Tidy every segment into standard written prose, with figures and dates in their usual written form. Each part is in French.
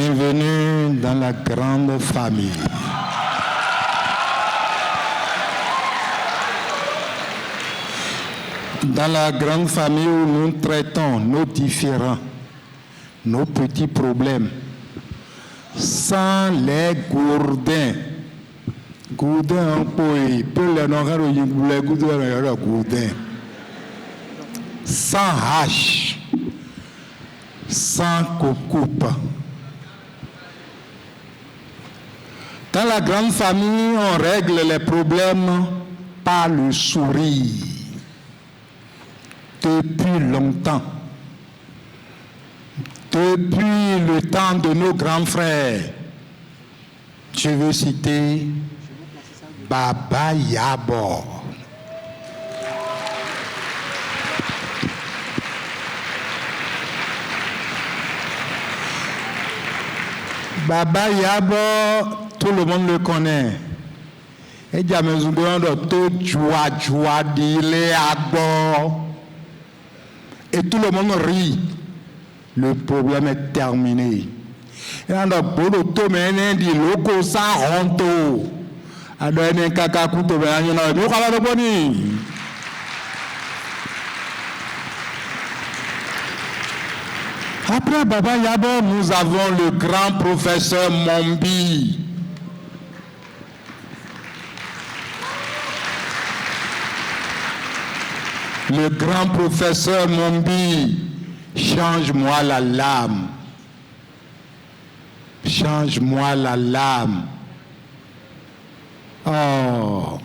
Bienvenue dans la grande famille. Dans la grande famille où nous traitons nos différends, nos petits problèmes, sans les gourdins. Gourdin, sans hache, sans coupe. Dans la grande famille, on règle les problèmes par le sourire. Depuis longtemps, depuis le temps de nos grands frères, je veux citer Baba Yabo. Baba Yabo, tout le monde le connaît. Et tout le monde rit. Le problème est terminé. Et on a beaucoup de gens qui locaux sans honte. Après Baba Yabo, nous avons le grand professeur Mombi. Le grand professeur Mombi, change-moi la lame. Change-moi la lame. Oh,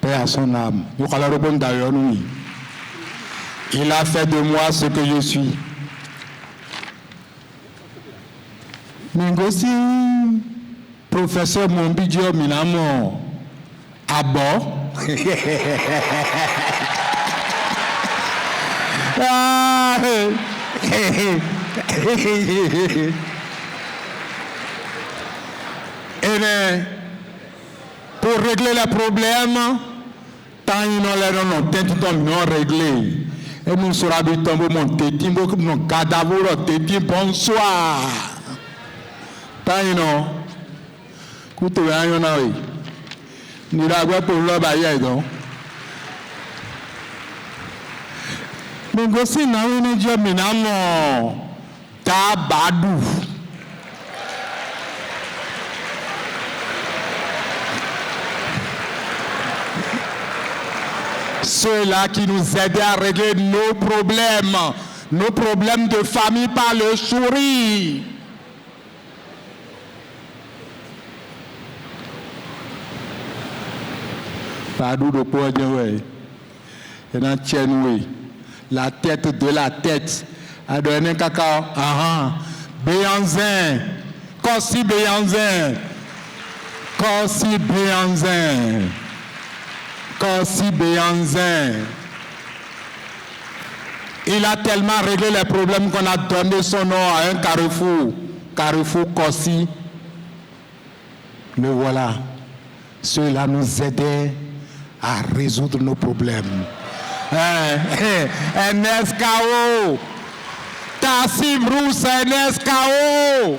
paix à son âme. Il a fait de moi ce que je suis. Mingosi, professeur Mombi Dio Minamo, Abo. Et pour régler les problèmes, tant ils n'ont l'air non réglé. Et nous serons habitants de mon tétim, mon cadavre, tétim, bonsoir. Tant ils n'ont. Écoutez, nous avons pour l'obéir, donc. Mais aussi, nous avons dit que Tabadou. Ceux-là qui nous aident à régler nos problèmes de famille par le sourire. Padou de Poadjoué. Et dans Tchénoué. La tête de la tête. A donné cacao. Béanzin. Kossi Béanzin. Kossi Béanzin. Kossi Béanzin. Il a tellement réglé les problèmes qu'on a donné son nom à un carrefour. Carrefour Kossi. Le voilà. Ceux-là nous aidaient à résoudre nos problèmes. NSKO. Tassim Rousse, NSKO.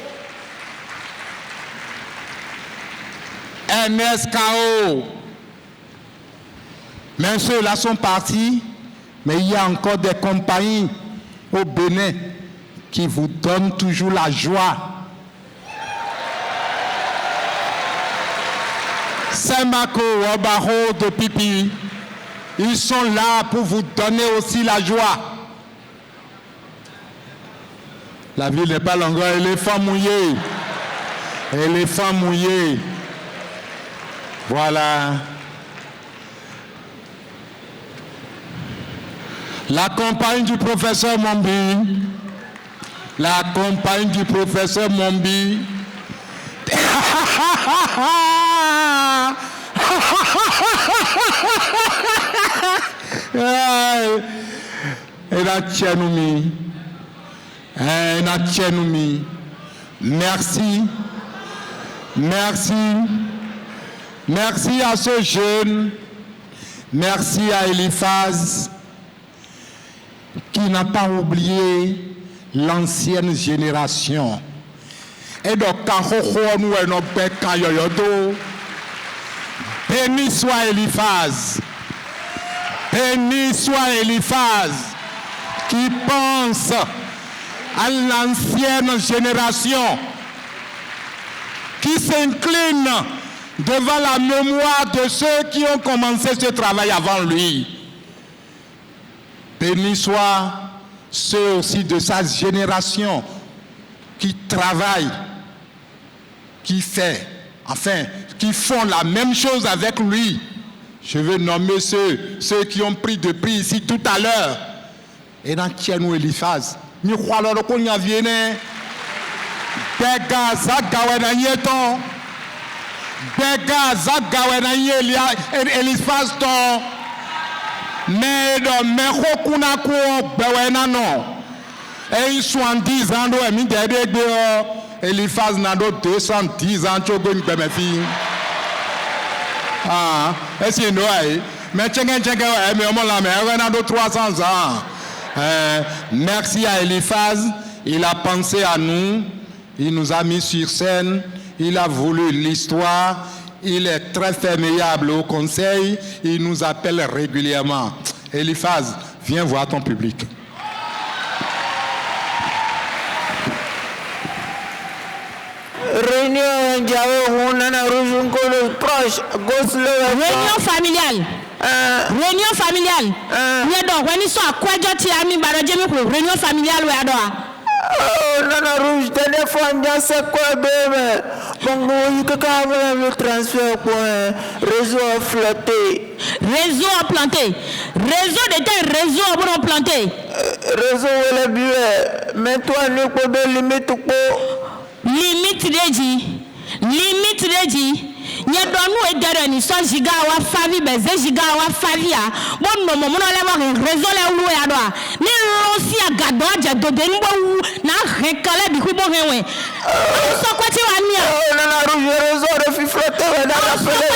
NSKO. Mais ceux-là sont partis, mais il y a encore des compagnies au Bénin qui vous donnent toujours la joie. Saint-Marco, Obaro de Pipi, ils sont là pour vous donner aussi la joie. La ville n'est pas longue, éléphant mouillé. Éléphant mouillé. Voilà. La compagne du professeur Mombi. La compagne du professeur Mombi. Et la Tchenoumi. Merci. Merci. Merci à ce jeune. Merci à Eliphaz qui n'a pas oublié l'ancienne génération. Et donc, quand nous avons un yoyodo, béni soit Eliphaz. Béni soit Eliphaz qui pense à l'ancienne génération, qui s'incline devant la mémoire de ceux qui ont commencé ce travail avant lui. Béni soit ceux aussi de sa génération qui travaillent, qui font la même chose avec lui. Je veux nommer ceux qui ont pris de prix ici tout à l'heure. Et dans Tienou Eliphaz, nous croyons qu'on y a vienne. Bega Zagawen Ayeton. Bega Zagawen Eliphaz ton. Mais dans Mekokuna Ko Bewena non. Et ils sont en 10 ans, Eliphaz n'a d'autres 210 ans, mes filles. Ah, est-ce que nous avons? Mais on a d'autres 300 ans. Merci à Eliphaz, il a pensé à nous, il nous a mis sur scène, il a voulu l'histoire, il est très perméable au conseil, il nous appelle régulièrement. Eliphaz, viens voir ton public. Réunion familiale. Réunion familiale. Réunion familiale. Oh, Nana Rouge, téléphone, c'est quoi, bébé? Bon, le transfert pour réseau flotté. Réseau planté. Réseau de réseau pour planter. Réseau, le bureau. Mais toi, nous pouvons limite ou pas? Limite ready. Nye donu e dere ni so giga wa favi beze giga wa favia. Bon no mo no le mo réseau le wu ya do. Ni rosi agado aje do de nbo na rekale bi ku bo henwe. So kwati wa mia. Oh na rouge réseau de fi flotter na rappeler.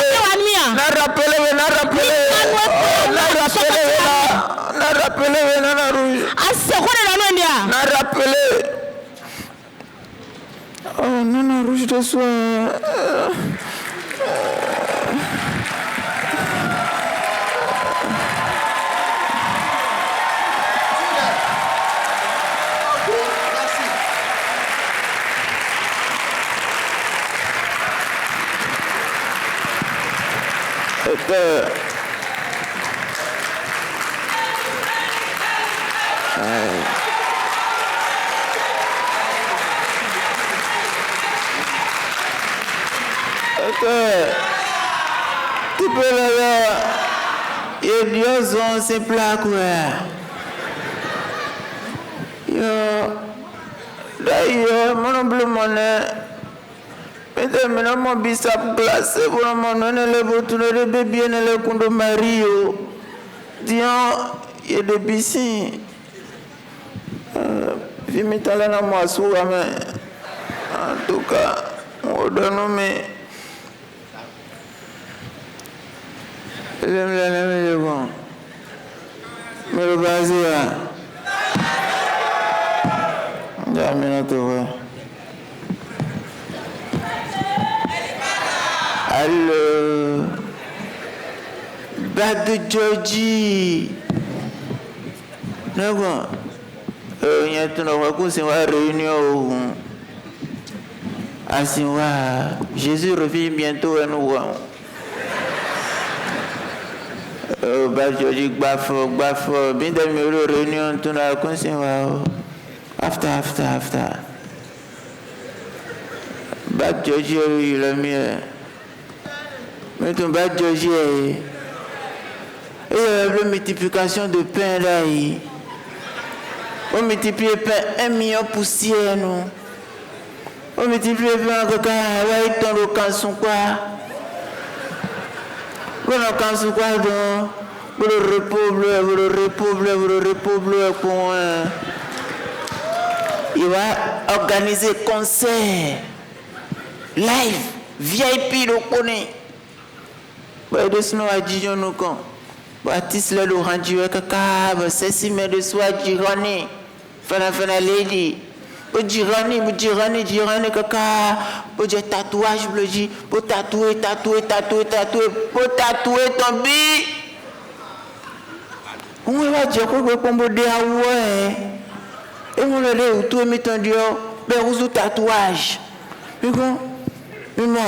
Na rappeler na rouge. Ase ko na no ndia. Na rappeler. Oh non, rouge de soie. Tu peux le Dieu ont ses plaques, d'ailleurs, mon monnaie, mais mon bissap glacé pour mon nom, le bouton de bébé, le coup de Mario. Disons, il y a des piscines. Je me suis allé dans moi, en tout cas, on donne mais. Mais le basé Allô, Bad de Georgie. Non, il y a tout le réunion. Jésus revient bientôt à nous. Georgie Bafo, bien de me réunion, tout le conseil. After. Bad Georgie, le mieux. Mais ton bad Georgie, la multiplication de pain là. On multiplie pain 1 million poussière, nous. On multiplie pain en cas, ouais, ton local sont quoi? Pour le local sont quoi, donc? Pour le repos bleu, pour il va organiser concert, live, VIP, le connaît. Bah, de ce nom à Dijon, nous, quand. Baptiste le Laurent, tu es caca, c'est si, mais de soi, Gironi. Fana lady. Pour girani, kaka. Pour dire tatouage, pour tatouer, pour tatouer ton bi. On va dire qu'on peut pas me dire, ouais. Et on le dit, tout est mis en dehors, ben, vous tatouage. Mais bon, moi,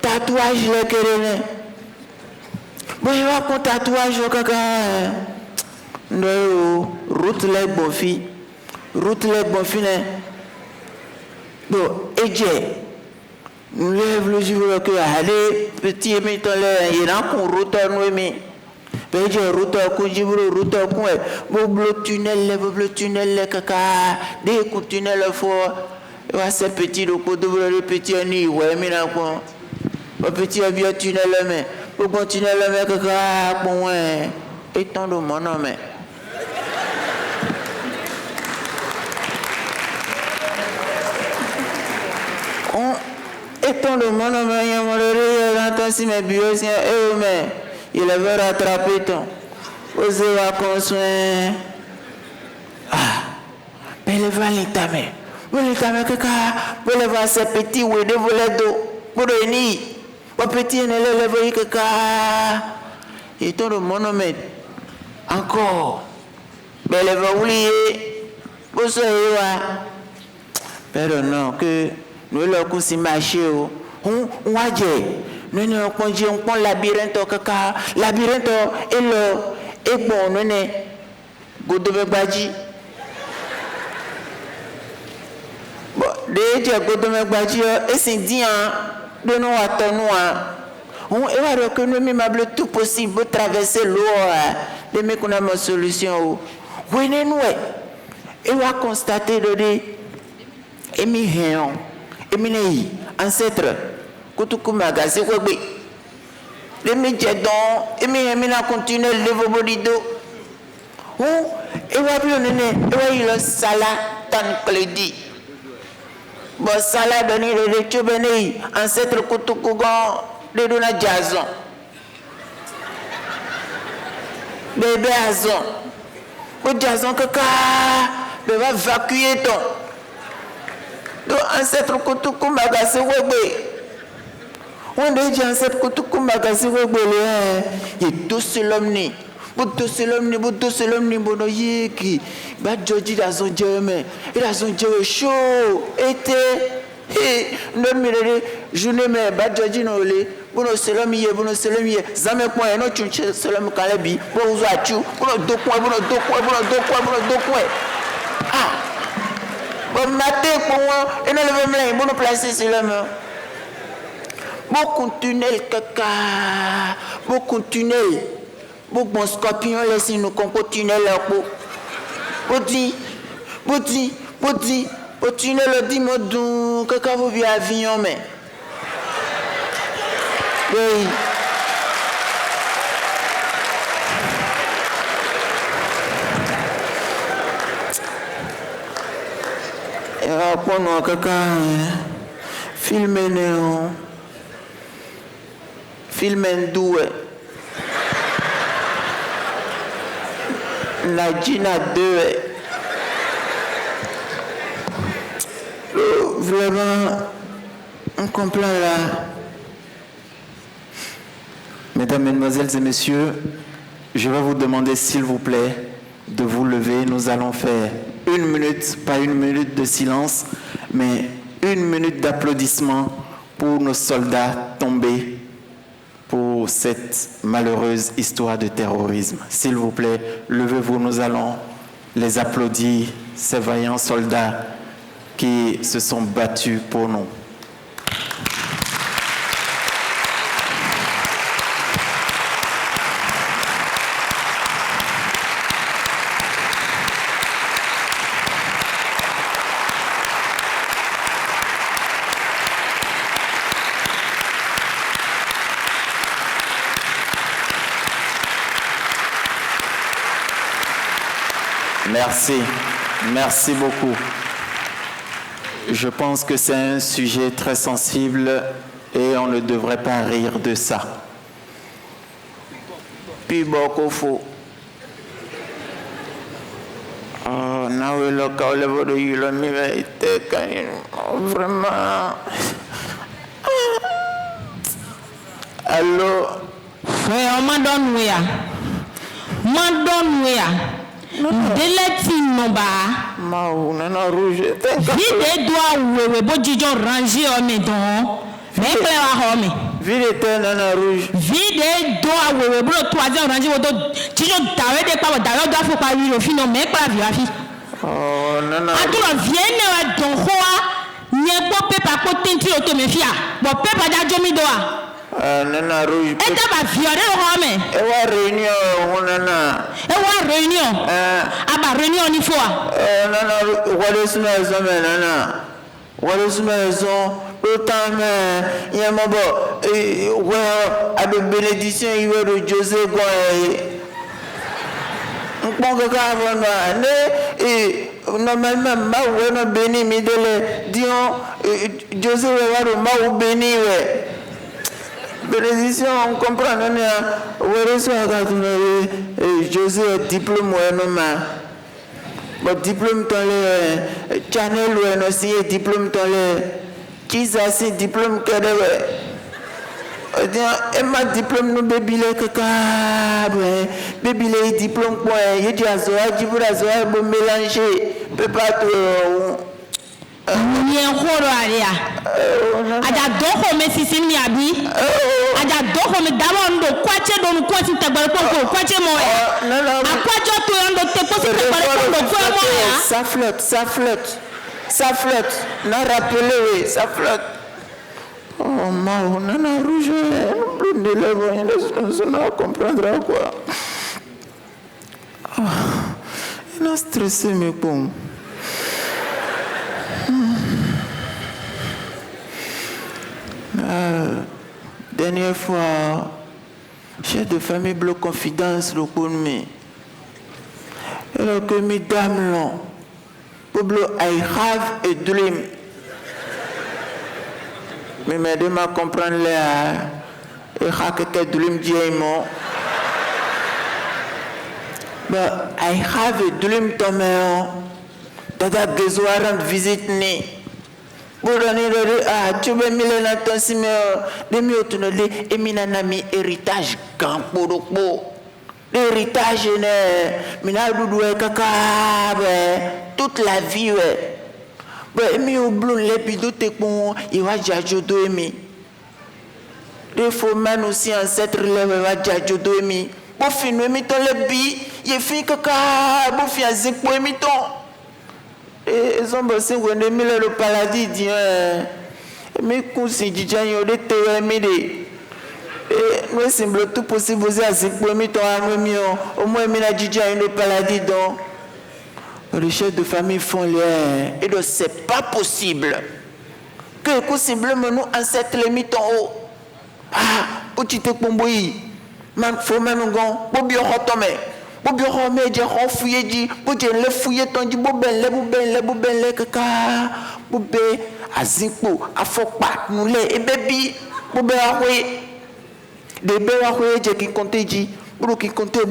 tatouage, le qu'elle bon, je vais pour tatouage, kaka. Non, route les bonnes filles. Bon, et j'ai. Nous lève le jour que allez, petit émi dans l'air, il y a un route à nous aimer. Ben, j'ai route à Koujibro, route à Koué. Bon, bleu tunnel, kaka. Des coups de tunnel fort. Et voilà, c'est petit, le coup de le petit ani, ouais, mais là, quoi. Le petit a bien tunnel, mais. Pour bon tunnel, mais kaka, bon, ouais. Et tant de mon nom, mais. Étant le monde, il a entendu mes bureaux, il avait rattrapé ton. Osez va construire. Ah, mais le va l'entame. Vous l'entame, kaka, vous le voir ces petits ou de volets d'eau. Pour venir. Vos petits, ne le voyez, kaka. Étant le monde, encore. Mais le va oublier. Vous savez, mais non, que. Nous l'avons si marché, on va dire, nous n'avons pas dit, on prend labyrinthe, kaka, labyrinthe, et le, et bon, nous n'avons Godove Badji. Bon, déjà, Godove Badji, et c'est dit, de nous attendons, on va que nous même tout possible pour traverser l'eau, de mettre qu'on a une solution. Oui, nous, et on va constater, de émigrants. Eminei, ancêtre, Kutukumaga, c'est quoi? Les médias dont Emina continue le développement. Ou, et va plus on est le sala tan clédi. Bon, sala donné le tubéné, ancêtre Kutukugan, de dona jason. Bébé azon. Au jason, kaka, va évacuer ton. Donc, ancêtre Koutoukou Magasi Webe. On dit ancêtre Koutoukou Magasi Webe. Il y a tout l'homme. Tout l'homme, bon, qui va Georgie dans son Dieu, il a son Dieu chaud, été, non, mais journée, mais va Georgie non, bon, c'est l'homme, jamais point, non, tu c'est l'homme Kalebi, bon, vous avez tout, bon, deux points. Ah! Bon matin pour moi, et nous le même, bon nous placer sur le mur. Beaucoup de tunnels kaka, beaucoup de tunnels. Beaucoup de scorpions laissent nous comme tunnel là pour. Boti, tunnel dit modou, kaka vous via avion mais. Oui. Pour nous, quelqu'un filmer doué. La Gina 2. Vraiment, on comprend là. Mesdames, Mesdemoiselles et Messieurs, je vais vous demander s'il vous plaît de vous lever. Nous allons faire 1 minute, pas 1 minute de silence, mais 1 minute d'applaudissement pour nos soldats tombés pour cette malheureuse histoire de terrorisme. S'il vous plaît, levez-vous, nous allons les applaudir, ces vaillants soldats qui se sont battus pour nous. Merci beaucoup. Je pense que c'est un sujet très sensible et on ne devrait pas rire de ça. Puis beaucoup faux. Oh, now we look all over the you me, vraiment. Allô? Frère, Madonna, Deleti Nomba. Mau, nana rouge. Vide doit ouwe, bojijo ranger au maison. Mais clé à homme. Vide nana rouge. Vide doit ouwe, bro, troisième ranger au dos. Tijo dawe de pas, dawe doit faut pas lui au final, mais pas la vie. Oh, nana. Attends, viens ne don hoa. Nye bo pepa ko tenti o to me fia. Bo pepa da jomi doa. Nana rouge. Et t'as pas violé au homme. Et wa réunion, nana. Et wa réunion. Ah bah réunion il faut. Nana, wale suma maison, nana. Wale suma maison. Autant mais il y a mon bon. Ouais, avec bénédiction il va de José Goye. On prend que quand on a et normalement ma ouais non béni mais de le disons José va de ma ou béni ouais. Bénédiction, on comprend, non, José diplôme, non, mais diplôme dans le channel, non, si diplôme dans le qui ça, c'est diplôme que et ma diplôme, nous bébé les caca, bébé les diplômes, quoi, il dit à Zoa, tu veux la Zoa, bon mélanger, peut pas tout. Nien horo aria. Ada doko me sisi ni abi. Ada doko me dama ndo kwache do kwati tagbare ko kwache mo ya. Akwacho to ndo te ko tagbare ko ko mo ya. Ça flotte. Na rappeler oui, ça flotte. Oh ma nana rouge, non de lèvres, on ne comprendra quoi. Il a stressé mes pommes. Dernière fois, chef de famille bloc confidence le connu. Alors que mesdames là, I have a dream. Mais mesdames à comprendre là, et que dream diamant. But I have a dream tomorrow. Dada besoin rendre visite ni. Tu veux mille l'attention de mieux tu ne l'es et minanami héritage quand pour l'héritage ne mina doudoué kaka toute la vie ouais ben mi au bleu les bidou te bon il va jajodo emi des faux man aussi ancêtre le va jajodo emi pour finir mi ton le bi il fait kaka pour faire zik pour mi ton. Et ils ont bossé pour le paradis dit mais qu'on s'y dit j'ai eu des témoignages et nous semble tout possible vous à ce pour mi ton au moins mi la dit j'ai le paradis donc les chefs de famille font les et donc c'est pas possible que possiblement nous ancêtres les mi ton haut petit pomboyi man faut même gon pour bien retomber. Bobi rome je refouiller dit boje le fouiller ton dit boben le kaka bobe azikpo afokpa nous les et baby bobe awe de be awe je qui compter dit boulou qui compter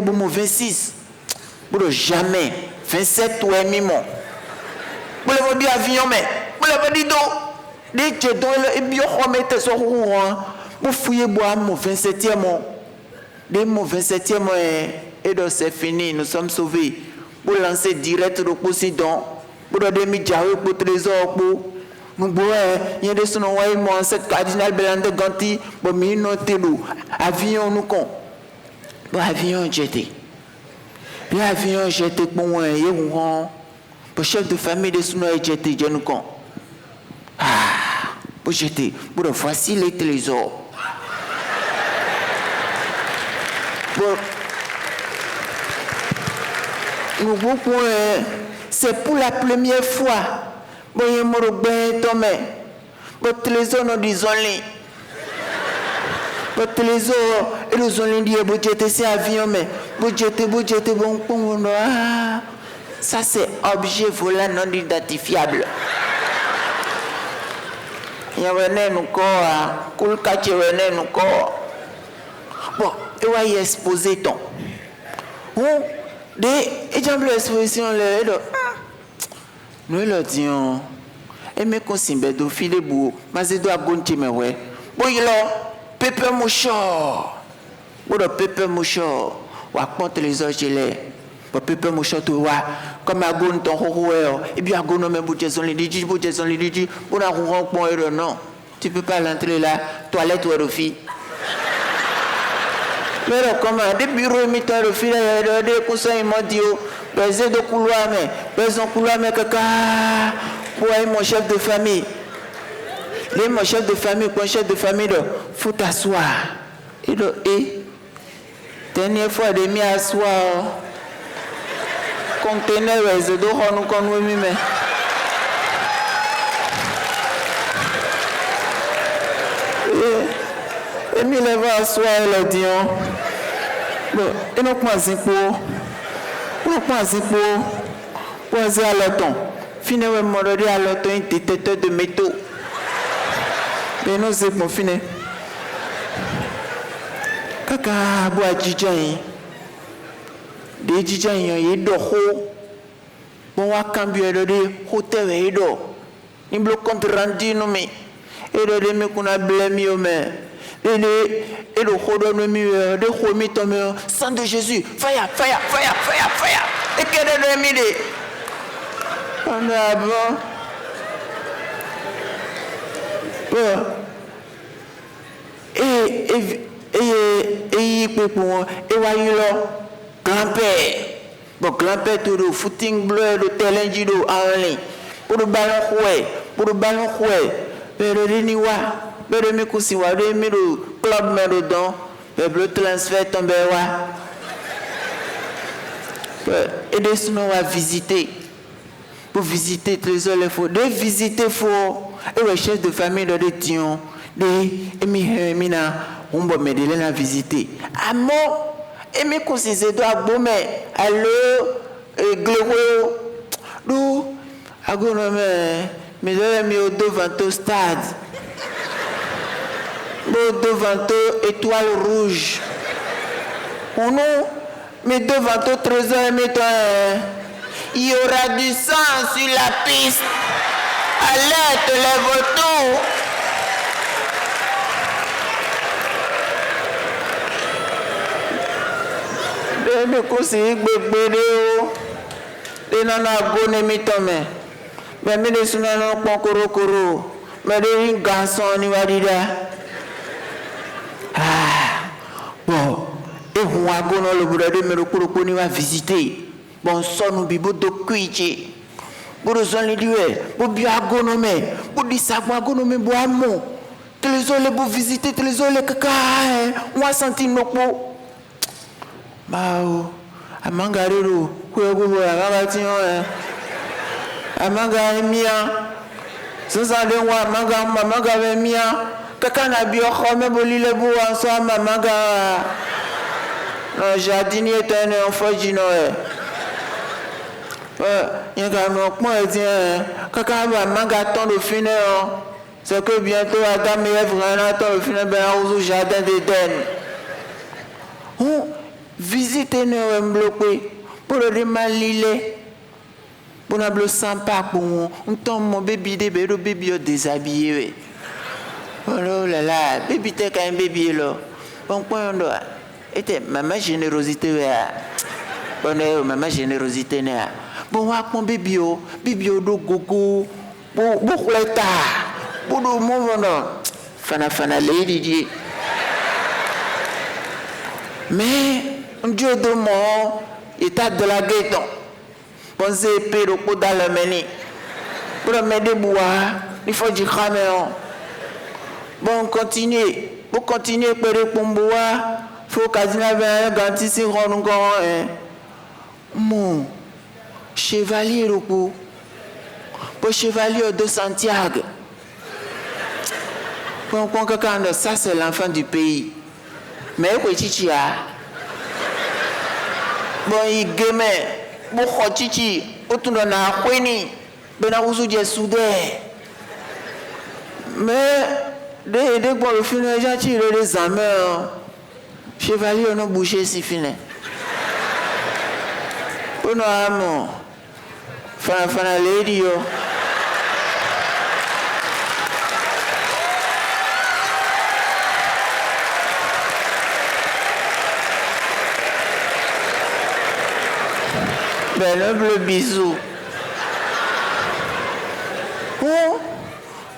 bon 26 boulou jamais 27 ou mimo boulou vous dit avion mais boulou vous dit do de je do et bio rome te so pour fouiller bois mon 27e des mauvais 7e et donc c'est fini, nous sommes sauvés. Pour lancer direct le Posidon, pour le demi-diawe, pour trésor, pour nous boire, il y a des sons, moi, cette cardinal Belande Ganti, pour nous telou, avion nous con. Pour avion jeté. Puis avion jeté pour moi, il y a pour chef de famille des sons, jeté, je nous con. Pour jeter, pour voici les trésors. C'est pour la première fois. Bon, il y a un Tomé. Votre trésor nous disons les. Votre trésor, et nous allons dire, vous jettez ces avions, mais vous jettez, bon, ça c'est objet volant non identifiable. Il y a un corps, cool catch, un corps. Bon, et va y exposer ton. Bon, et jambe l'exposition le do. Nous le disons. Et me consimbe do file bou, mas do agonti me we. Bo yilo pepe moucho. Bo do pepe moucho. Wa ponte les ogele. Bo pepe moucho to wa. Comme agon ton hoho et bien agon me bouté son lidji, bouté son lidji, pour la rouron pon et non. Tu peux pas l'entrer là, toilette ou refi. Mais comme des bureaux imitant le fil des coussins mondiaux, les de couloir mais les couloir mais caca pour mon chef de famille. Les mon chef de famille, pour chef de famille de faut t'asseoir. Et dernière fois de mis à asseoir conteneur les de nous qu'on nous mais et mi le va asseoir le dion. Bon, et nous pensons pour à l'automne. Finalement, mon à l'automne, il était de métaux. Mais nous, c'est pour finir. Kaka, bois djidjaï. Des djidjaï, il est d'or. Bon, à cambier le hôtel et d'or. Il bloque contre rendu, non, mais. Et le demi qu'on a blâmé au maire. Et le rodon mur, de remis ton mur, sang de Jésus, fire. Et quel est le midi? On a bon. Et grand-père. Bon, grand-père, tout le footing bleu, le terrain en ligne. Pour le ballon, mais le riniwa. Mais le mikusiwa, le club mérodon, le transfert tombé. Et des sous à visiter. Pour visiter trésor, il faut. De visiter, faut. Et le chef de famille de Dion, de Mina, on va m'aider à visiter. À moi, et mes conseillers doivent bomber. Allô, Gloro, nous, agonome, mais je mis au devant au stade. Devant eux, étoile rouge. Pour nous, mais devant eux, trésor, il y aura du sang sur la piste. Alerte les vautours. Les conseillers bébé, les nanas bonnes mitome. Mais les souvenirs pas corocoro. Mais les garçons, on va dire. Bon, et on a gagné le boulot mais le coup qu'on va visiter. Bon, son nous bibo de cuiche. Pour les gens les duels, pour bien agonomer, pour dire ça, pour agonomer, pour amour. Télézole pour visiter, télézole caca, on va sentir nos peaux. Bao, à Mangarero, Kouégo, à Magatien, à Mangarémia, sans aller voir Mangarémia. Kaka na bio xɔme boli le bu anso mamaga no jardinier est un enfant jino yanga no pon edien kaka mamaga ton de fine c'est que bientôt Adam et Ève vraiment ton de fine ben au jardin d'Éden on visiter ne bloqué pour le malilé pour na blo sympa pour on tombe mon bébé de bébé déshabillé. Oh là là, bébé t'es quand même bébé là. Bon point on doit. Et maman générosité Bon maman générosité né. Bon wa mon bébé do gogo. Bon leta. Bon do mon fana lady. Mais Dieu de mon état de la gueton. Bon c'est péro pour dans le menu. Pour m'aider boire, il faut du craméon. Bon, continuez. Pour continuer, pour boire, il faut qu'à un ganti si on mon chevalier pour chevalier de Santiago. Bon, ça c'est l'enfant du pays. Mais chichi bon, il game. Bon, chichi, autour de la queenie, ben à vous dire soudé. Mais dès que le film j'ai tiré les amers, chevalier on a bouché si fini. On Bon, amo. Fana lady, yo. Ben, noble bisou.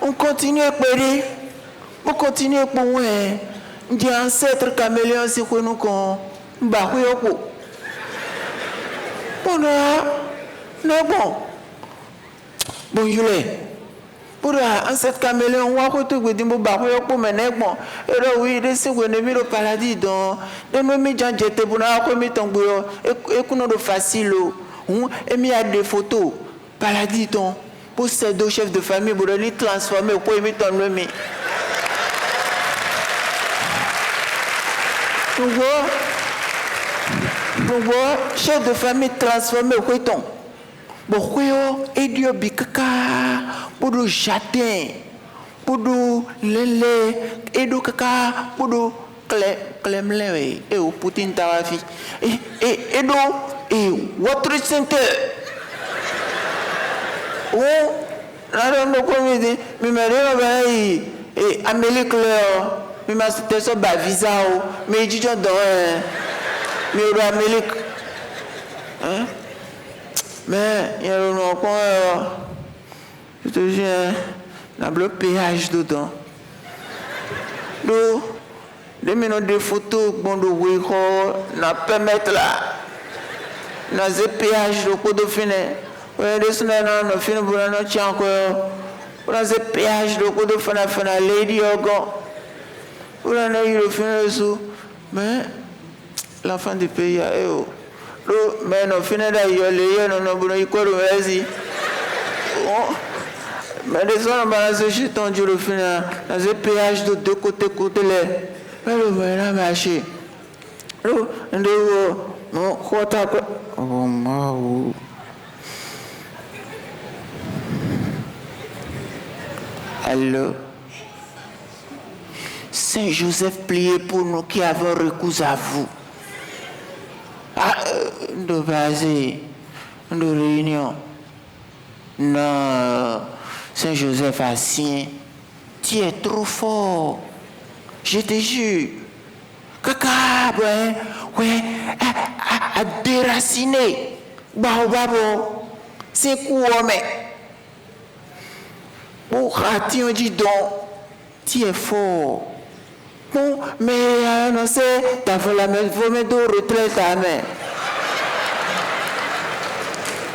On continue à périr. On continue à périr. J'ai un ancêtre caméléon, c'est quoi nous qu'on bat. Bon, non, bon. Bon, Julie. Pour ancêtre caméléon, on va tout dire, bon, bah, pour mener, bon. Et là, oui, c'est quoi, ne mire au paradis, donc. De nous, mais j'en jette pour nous, comme ton boulot, et qu'on a de facile, et mis à des photos, paradis, donc. Pour ces deux chefs de famille, pour les transformer, pour y mettre en lui. Donc, chef de famille transformé, pour y ton. Pourquoi et Dieu bikaka pour le jardin, pour le lélé, et le caca, pour le clemlin, et au Poutine Tarafi, et Water Center. Oh, là, on a commis, mais maintenant, et Amélie Claire, mais ma c'était ça, visa, mais il dit dans mais Amélie. Hein? Mais il y a un coin, je te dis, il y a le péage dedans. Donc, les minutes de photos, bon, de Wiko, n'a pas mettre là. Dans ce péage de coup de fin. Des semaines, on a fini pour la nuit encore. Dans ce péage de coup de fin, on a fait la lady Ogon. Pour la nuit, il a fini le sou. Mais, l'enfant du pays, mais non, finalement, il y a les gens qui ont dit mais les gens qui ont dit que le final, dans ce péage de deux côtés, mais le voyage a marché. Allô? Saint-Joseph, pliez pour nous qui avons recours à vous. De base, de réunion. Non, Saint-Joseph Assien, tu es trop fort. Je te jure. Caca, ouais, à déraciner. Babo, c'est quoi, mais? Pour rater, on dit donc, tu es fort. Bon, mais non, c'est, t'as fait la même, faut mettre au retraite à main.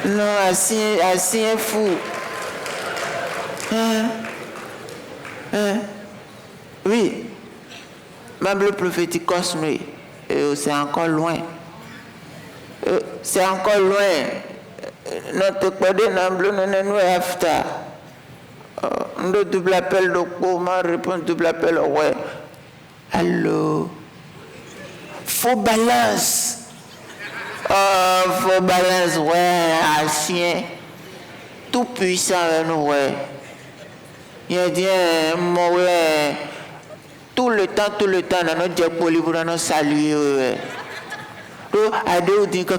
Non, assis un fou. Oui, même le prophétique cosmique, c'est encore loin. C'est encore loin. Notre code n'a bleu, non, after. Le double appel de comment répond double appel, ouais. Allô? Faux balance. Oh, faux balance, ouais, ancien. Tout puissant, ouais. Il a dit, ouais. Tout le temps, dans notre diapoli, pour nous saluer, ouais. Donc, à deux, dit que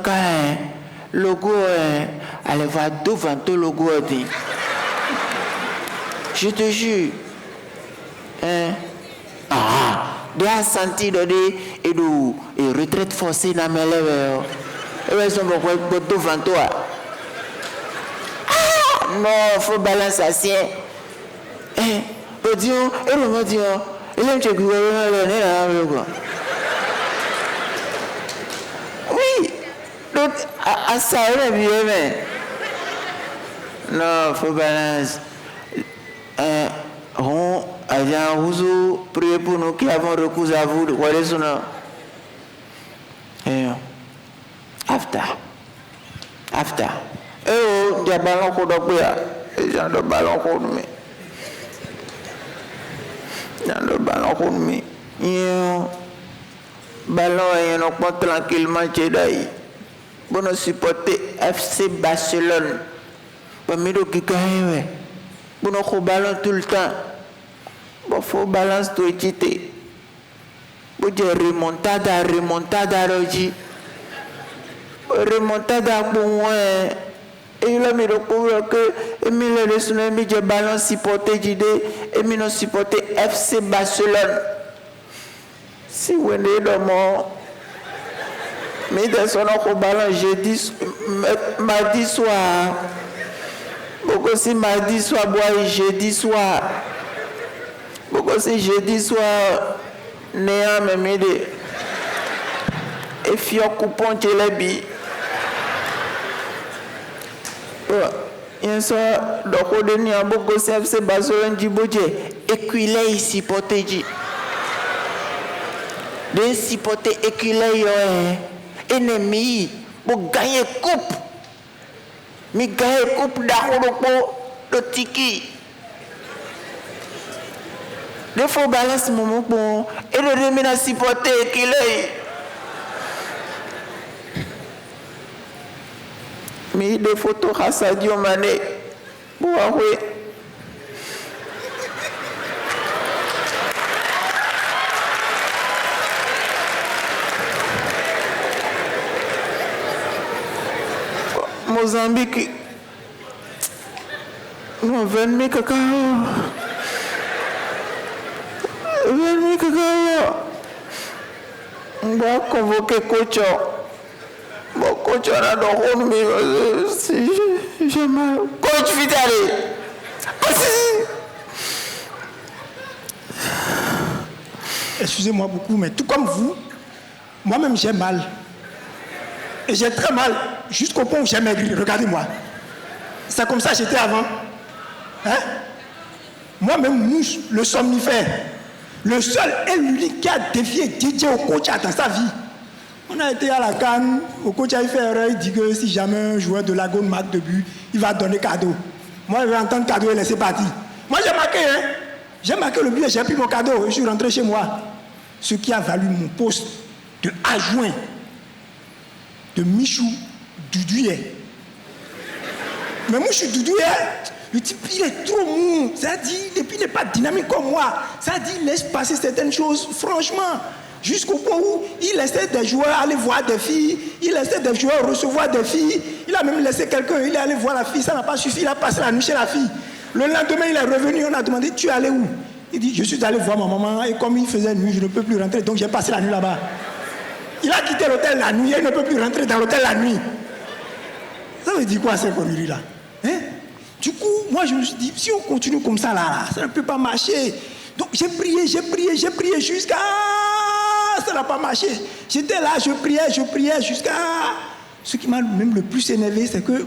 logo, allez voir devant tout logo, dit. Je te jure. De a senti de retraite forcée dans mes lèvres. Et ils sont devant toi. Non, faut balancer assis. Et le mot dit, il aime te gouverner. Oui. Donc, à ça, il est bien, mais. Non, faut balancer. Vous priez pour nous qui avons recours à vous. Voilà son nom. After. Il y a ballon qu'on doit faire. Il y a un ballon qu'on met. Il y a un ballon qu'on met. Ballon, il y a un point tranquillement chez d'ailleurs. Pour nous supporter FC Barcelone. Pour nous qui gagne. Pour nous ballon tout le temps. Bon, faut balance tout équité. Pour dire remontada, rogi. remontada pour moi. Et il a mis le couvre que Emile le tsunami de ballon supporté d'idée et il a supporté FC Barcelone. Si vous êtes dans mon. Mais dans son autre ballon, jeudi, mardi soir. Beaucoup aussi mardi soir, bois jeudi soir. Beaucoup aussi jeudi soir, néant, mais midi. Et fion coupon de l'ébi. Il y a un soir, donc au dernier, beaucoup aussi FC Barcelone du budget. Et puis là, il s'y portait dit. De s'y porter et qu'il est ennemi pour gagner coupe. Mais gagner coupe d'Aropo de Tiki. Il faut balancer mon moment bon et le remettre à s'y porter et qu'il est. Mais des photos à Sadio Mané. Bon, oui. Mozambique. Non, 20 000 cacao. 20 000 cacao. On va convoquer coach. Bon, coach, on a donc si j'ai mal. Coach Vitali. Excusez-moi beaucoup, mais tout comme vous, moi-même j'ai mal. Et j'ai très mal, jusqu'au point où j'ai maigri. Regardez-moi. C'est comme ça que j'étais avant. Hein? Moi-même, mouche, le somnifère. Le seul et l'unique qui a défié Didier Okocha dans sa vie. On a été à la CAN, Okocha il fait erreur, il dit que si jamais un joueur de Lagon marque de but, il va donner cadeau. Moi, je vais entendre cadeau et laisser partir. Moi, j'ai marqué, hein? J'ai marqué le but et j'ai pris mon cadeau. Je suis rentré chez moi. Ce qui a valu mon poste de adjoint de Michou Doudouye. Mais Michou Doudouye, le type, il est trop mou. Ça dit, et puis il n'est pas dynamique comme moi. Ça dit, il laisse passer certaines choses, franchement. Jusqu'au point où il laissait des joueurs aller voir des filles, il laissait des joueurs recevoir des filles. Il a même laissé quelqu'un, il est allé voir la fille, ça n'a pas suffi, il a passé la nuit chez la fille. Le lendemain, il est revenu, on a demandé, tu es allé où? Il dit, je suis allé voir ma maman, et comme il faisait nuit, je ne peux plus rentrer, donc j'ai passé la nuit là-bas. Il a quitté l'hôtel la nuit et il ne peut plus rentrer dans l'hôtel la nuit. Ça veut dire quoi cette connerie-là? Hein? Du coup, moi je me suis dit, si on continue comme ça là, ça ne peut pas marcher. Donc j'ai prié jusqu'à... Ça n'a pas marché. J'étais là, je priais jusqu'à... Ce qui m'a même le plus énervé, c'est que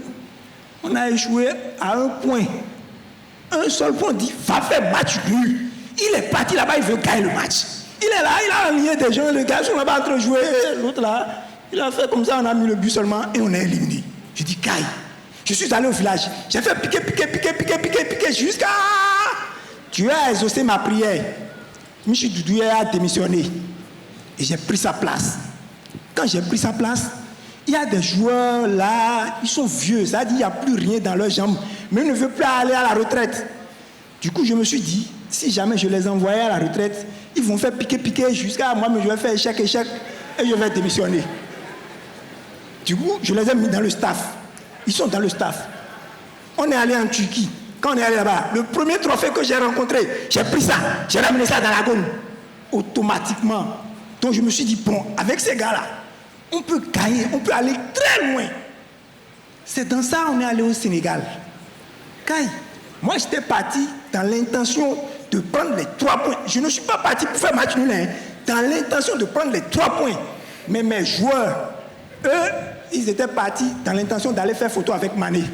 on a échoué à un point. Un seul point, on dit, va faire match nul. Il est parti là-bas, il veut gagner le match. Il est là, il a aligné des gens, les gars sont là-bas en train de jouer. L'autre là, il a fait comme ça, on a mis le but seulement et on est éliminé. Je dis, Kai, je suis allé au village. J'ai fait piquer jusqu'à... Tu as exaucé ma prière. Michel Doudouye a démissionné. Et j'ai pris sa place. Quand j'ai pris sa place, il y a des joueurs là, ils sont vieux, ça dit il n'y a plus rien dans leurs jambes, mais ils ne veulent plus aller à la retraite. Du coup, je me suis dit, si jamais je les envoyais à la retraite, ils vont faire piquer jusqu'à moi, mais je vais faire échec, et je vais démissionner. Du coup, je les ai mis dans le staff. Ils sont dans le staff. On est allé en Turquie. Quand on est allé là-bas, le premier trophée que j'ai rencontré, j'ai pris ça, j'ai ramené ça dans la gomme. Automatiquement. Donc je me suis dit, bon, avec ces gars-là, on peut gagner, on peut aller très loin. C'est dans ça qu'on est allé au Sénégal. Kai, moi j'étais parti dans l'intention de prendre les 3 points. Je ne suis pas parti pour faire match nul, hein, dans l'intention de prendre les 3 points. Mais mes joueurs, eux, ils étaient partis dans l'intention d'aller faire photo avec Mané.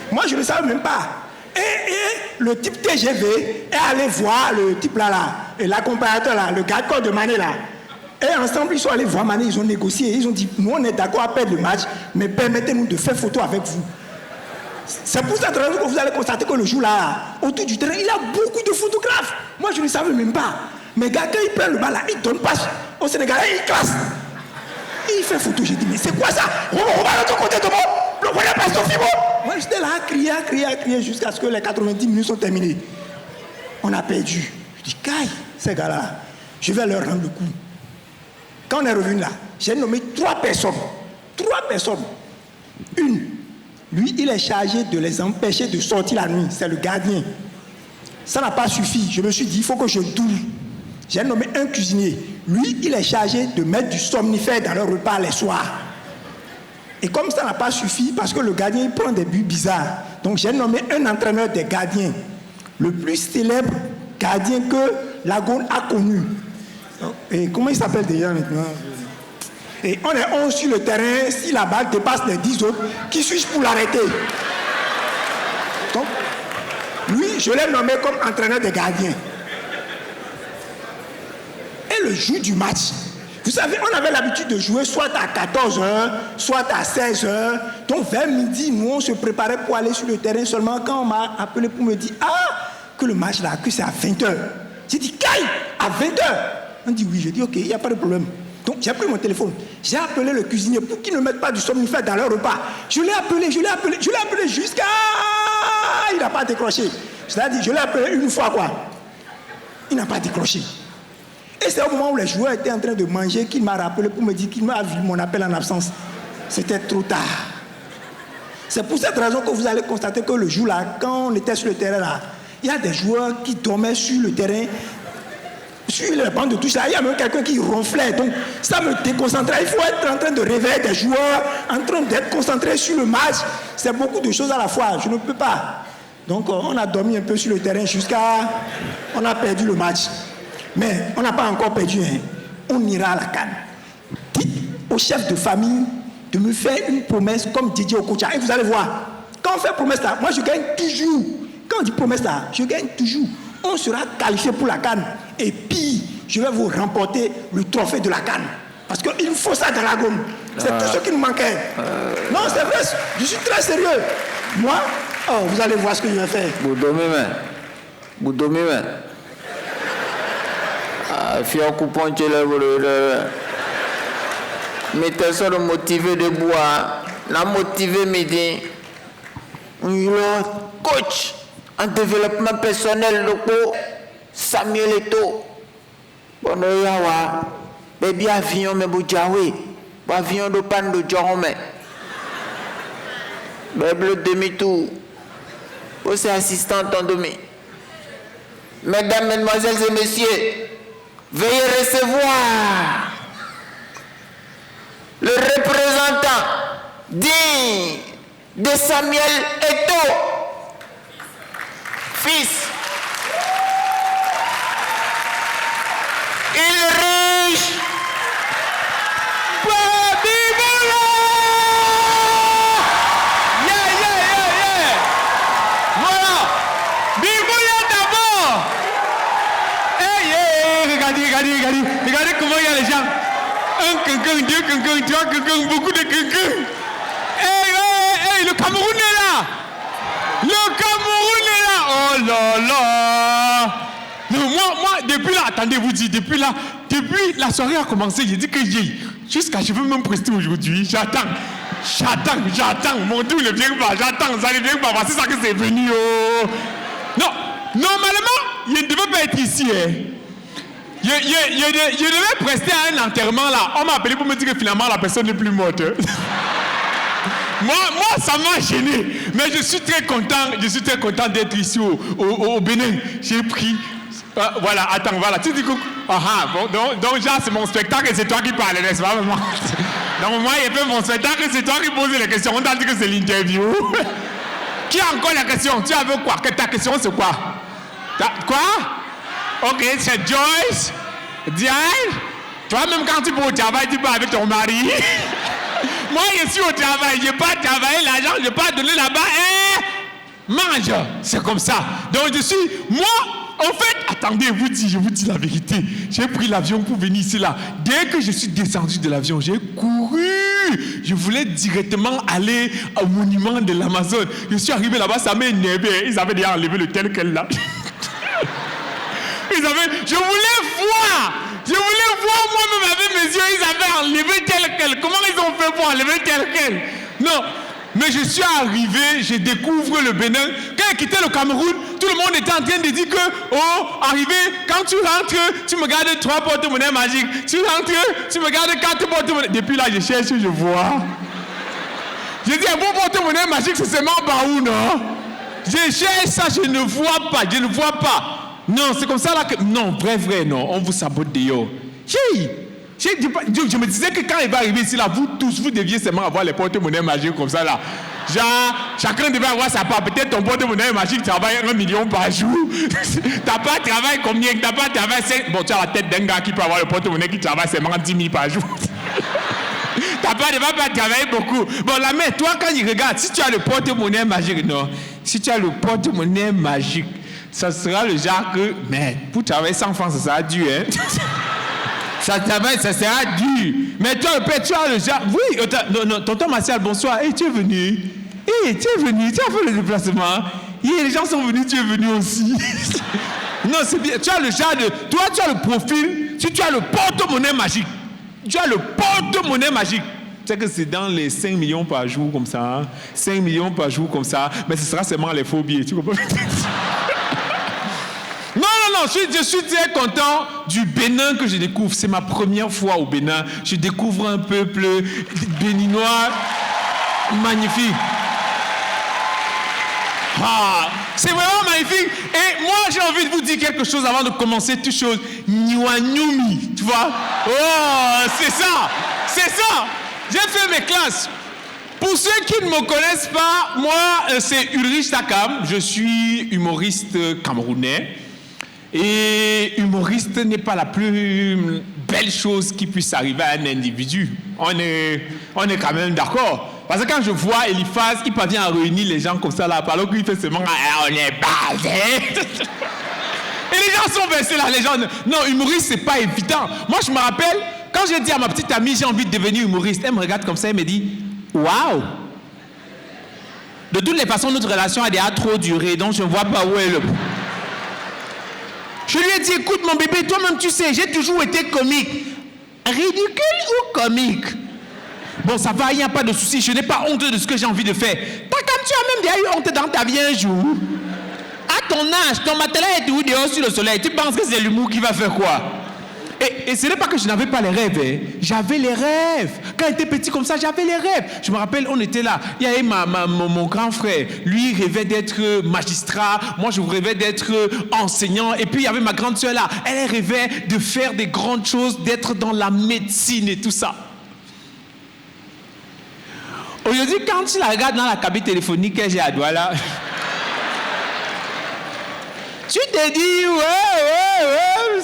Moi je ne savais même pas. Et le type TGV est allé voir le type là, et l'accompagnateur là, le garde-corps de Mané là. Et ensemble, ils sont allés voir Mané, ils ont négocié, ils ont dit, nous on est d'accord à perdre le match, mais permettez-nous de faire photo avec vous. C'est pour ça que vous allez constater que le jour là, autour du terrain, il y a beaucoup de photographes. Moi je ne savais même pas. Mais gars, quand il prend le bal là, il donne pas au Sénégalais, il classe. Et il fait photo, j'ai dit, mais c'est quoi ça? On va de l'autre côté de moi, le voyage passe au fibre. Moi j'étais là à crier jusqu'à ce que les 90 minutes sont terminées. On a perdu. Je dis, Kai, ces gars-là, je vais leur rendre le coup. Quand on est revenu là, j'ai nommé 3 personnes. 3 personnes. Une, lui, il est chargé de les empêcher de sortir la nuit. C'est le gardien. Ça n'a pas suffi. Je me suis dit, il faut que je double. J'ai nommé un cuisinier. Lui, il est chargé de mettre du somnifère dans leur repas les soirs. Et comme ça n'a pas suffi, parce que le gardien il prend des buts bizarres, donc j'ai nommé un entraîneur des gardiens, le plus célèbre gardien que la Gaule a connu. Et comment il s'appelle déjà maintenant? Et on est 11 sur le terrain, si la balle dépasse les 10 autres, qui suis-je pour l'arrêter? Donc, lui, je l'ai nommé comme entraîneur des gardiens. Et le jour du match, vous savez, on avait l'habitude de jouer soit à 14h, soit à 16h. Donc vers midi, nous, on se préparait pour aller sur le terrain seulement quand on m'a appelé pour me dire « Ah, que le match là, que c'est à 20h. » J'ai dit « Caille, à 20h. » On dit « Oui. » J'ai dit « Ok, il n'y a pas de problème. » Donc j'ai pris mon téléphone. J'ai appelé le cuisinier pour qu'il ne mette pas du somnifère dans leur repas. Je l'ai appelé jusqu'à... Il n'a pas décroché. C'est-à-dire, je l'ai appelé une fois quoi. Il n'a pas décroché. Et c'est au moment où les joueurs étaient en train de manger qu'il m'a rappelé pour me dire qu'il m'a vu mon appel en absence. C'était trop tard. C'est pour cette raison que vous allez constater que le jour là, quand on était sur le terrain là, il y a des joueurs qui dormaient sur le terrain, sur les bancs de touche là, il y a même quelqu'un qui ronflait. Donc ça me déconcentrait. Il faut être en train de réveiller des joueurs, en train d'être concentré sur le match. C'est beaucoup de choses à la fois. Je ne peux pas. Donc on a dormi un peu sur le terrain jusqu'à... On a perdu le match. Mais on n'a pas encore perdu, hein. On ira à la CAN. Dites au chef de famille de me faire une promesse comme Didier Okocha. Et vous allez voir, quand on fait promesse là, moi je gagne toujours. Quand on dit promesse là, je gagne toujours. On sera qualifié pour la CAN. Et puis, je vais vous remporter le trophée de la CAN. Parce qu'il faut ça dans la gomme. C'est tout ce qui nous manquait. Non, c'est vrai, je suis très sérieux. Moi, vous allez voir ce que je vais faire. Vous dormez. Fia coupon mettez ça de motiver de bois la motiver midi coach en développement personnel loco Samuel Eto'o bon yawa baby avion me bujawe avion de pan de jorome le demi-tour c'est assistant en demi. Mesdames, mesdemoiselles et messieurs, veuillez recevoir le représentant digne de Samuel Eto'o, fils. Ulrich Babibula. Voilà. Bibouya d'abord. Regardez comment il y a les gens. Un quinquin, deux quinquins, trois quinquins, beaucoup de quinquins. Le Cameroun est là. Le Cameroun est là. Oh là là. Non, moi, depuis là, attendez, vous dites, depuis la soirée a commencé, j'ai dit que jusqu'à je veux même prester aujourd'hui. J'attends. Mon tour ne vient pas. J'attends, ça ne vient pas. C'est ça que c'est venu. Oh. Non, normalement, il ne devait pas être ici. Je devais prester à un enterrement là. On m'a appelé pour me dire que finalement la personne n'est plus morte. Moi, ça m'a gêné. Mais je suis très content d'être ici au Bénin. J'ai pris. Voilà, attends, voilà. Tu dis que. Bon, donc, genre, c'est mon spectacle et c'est toi qui parles, n'est-ce pas, maman? Donc, moi, il fait mon spectacle et c'est toi qui poses les questions. On t'a dit que c'est l'interview. Qui a encore la question? Tu avais quoi? Ta question, c'est quoi? Quoi? Ok, c'est Joyce. Diane. Toi-même, quand tu vas au travail, tu vas avec ton mari. Moi, je suis au travail. Je n'ai pas travaillé l'argent, je n'ai pas donné là-bas. Mange. C'est comme ça. Donc, moi, en fait, attendez, je vous dis la vérité. J'ai pris l'avion pour venir ici, là. Dès que je suis descendu de l'avion, j'ai couru. Je voulais directement aller au monument de l'Amazone. Je suis arrivé là-bas, ça m'a énervé. Ils avaient déjà enlevé le tel quel là. Je voulais voir moi-même avec mes yeux, ils avaient enlevé tel quel. Comment ils ont fait pour enlever tel quel? Non, mais je suis arrivé, je découvre le Bénin. Quand j'ai quitté le Cameroun, tout le monde était en train de dire que, oh, arrivé, quand tu rentres, tu me gardes 3 porte-monnaies magiques. Tu rentres, tu me gardes 4 porte-monnaies. Depuis là, je cherche, je vois. Je dis, un bon porte-monnaie magique, c'est seulement par où, non? Je cherche ça, je ne vois pas, je ne vois pas. Non, c'est comme ça là que... Non, vrai, non, on vous sabote dehors. Je me disais que quand il va arriver ici, là, vous tous, vous deviez seulement avoir les porte-monnaies magiques comme ça, là. Genre, chacun devait avoir sa part. Peut-être ton porte-monnaie magique travaille 1 million par jour. T'as pas travaillé combien? T'as pas travaillé 5... Bon, tu as la tête d'un gars qui peut avoir le porte-monnaie qui travaille seulement 10 000 par jour. T'as pas, ne va pas travailler beaucoup. Bon, la main, toi, quand il regarde, si tu as le porte-monnaie magique, non. Si tu as le porte-monnaie magique, ça sera le genre que... Mais pour travailler 100 francs, ça sera dur, hein. Ça sera dur. Mais toi, le père, tu as le genre... Oui, non, tonton Martial, bonsoir. Hey, tu es venu. Hey, tu es venu. Tu as fait le déplacement. Hey, les gens sont venus, tu es venu aussi. Non, c'est bien. Tu as le genre de... Toi, tu as le profil. Si tu as le porte-monnaie magique. Tu as le porte-monnaie magique. Tu sais que c'est dans les 5 millions par jour comme ça. Hein? 5 millions par jour comme ça. Mais ce sera seulement les faux billets. Tu comprends? Non, je suis très content du Bénin que je découvre. C'est ma première fois au Bénin. Je découvre un peuple béninois magnifique. Ah, c'est vraiment magnifique. Et moi, j'ai envie de vous dire quelque chose avant de commencer toute chose. Niwanyumi, tu vois? Oh, c'est ça. J'ai fait mes classes. Pour ceux qui ne me connaissent pas, moi, c'est Ulrich Takam. Je suis humoriste camerounais. Et humoriste n'est pas la plus belle chose qui puisse arriver à un individu. On est quand même d'accord. Parce que quand je vois Eliphaz, il parvient à réunir les gens comme ça là, alors qu'il fait seulement on est basé. Et les gens sont versés là, les gens. Non, humoriste, c'est pas évident. Moi, je me rappelle, quand j'ai dit à ma petite amie, j'ai envie de devenir humoriste, elle me regarde comme ça, elle me dit, waouh! De toutes les façons, notre relation a déjà trop duré, donc je ne vois pas où est le. Je lui ai dit, écoute mon bébé, toi-même tu sais, j'ai toujours été comique. Ridicule ou comique? Bon, ça va, il n'y a pas de souci, je n'ai pas honte de ce que j'ai envie de faire. Quand tu as même déjà eu honte dans ta vie un jour, à ton âge, ton matelas est toujours dehors sur le soleil, tu penses que c'est l'humour qui va faire quoi? Et ce n'est pas que je n'avais pas les rêves, hein. J'avais les rêves. Quand j'étais petit comme ça, j'avais les rêves. Je me rappelle, on était là. Il y avait mon grand frère. Lui, il rêvait d'être magistrat. Moi, je rêvais d'être enseignant. Et puis, il y avait ma grande soeur là. Elle rêvait de faire des grandes choses, d'être dans la médecine et tout ça. Aujourd'hui, quand tu la regardes dans la cabine téléphonique que j'ai à Douala, tu te dis, ouais,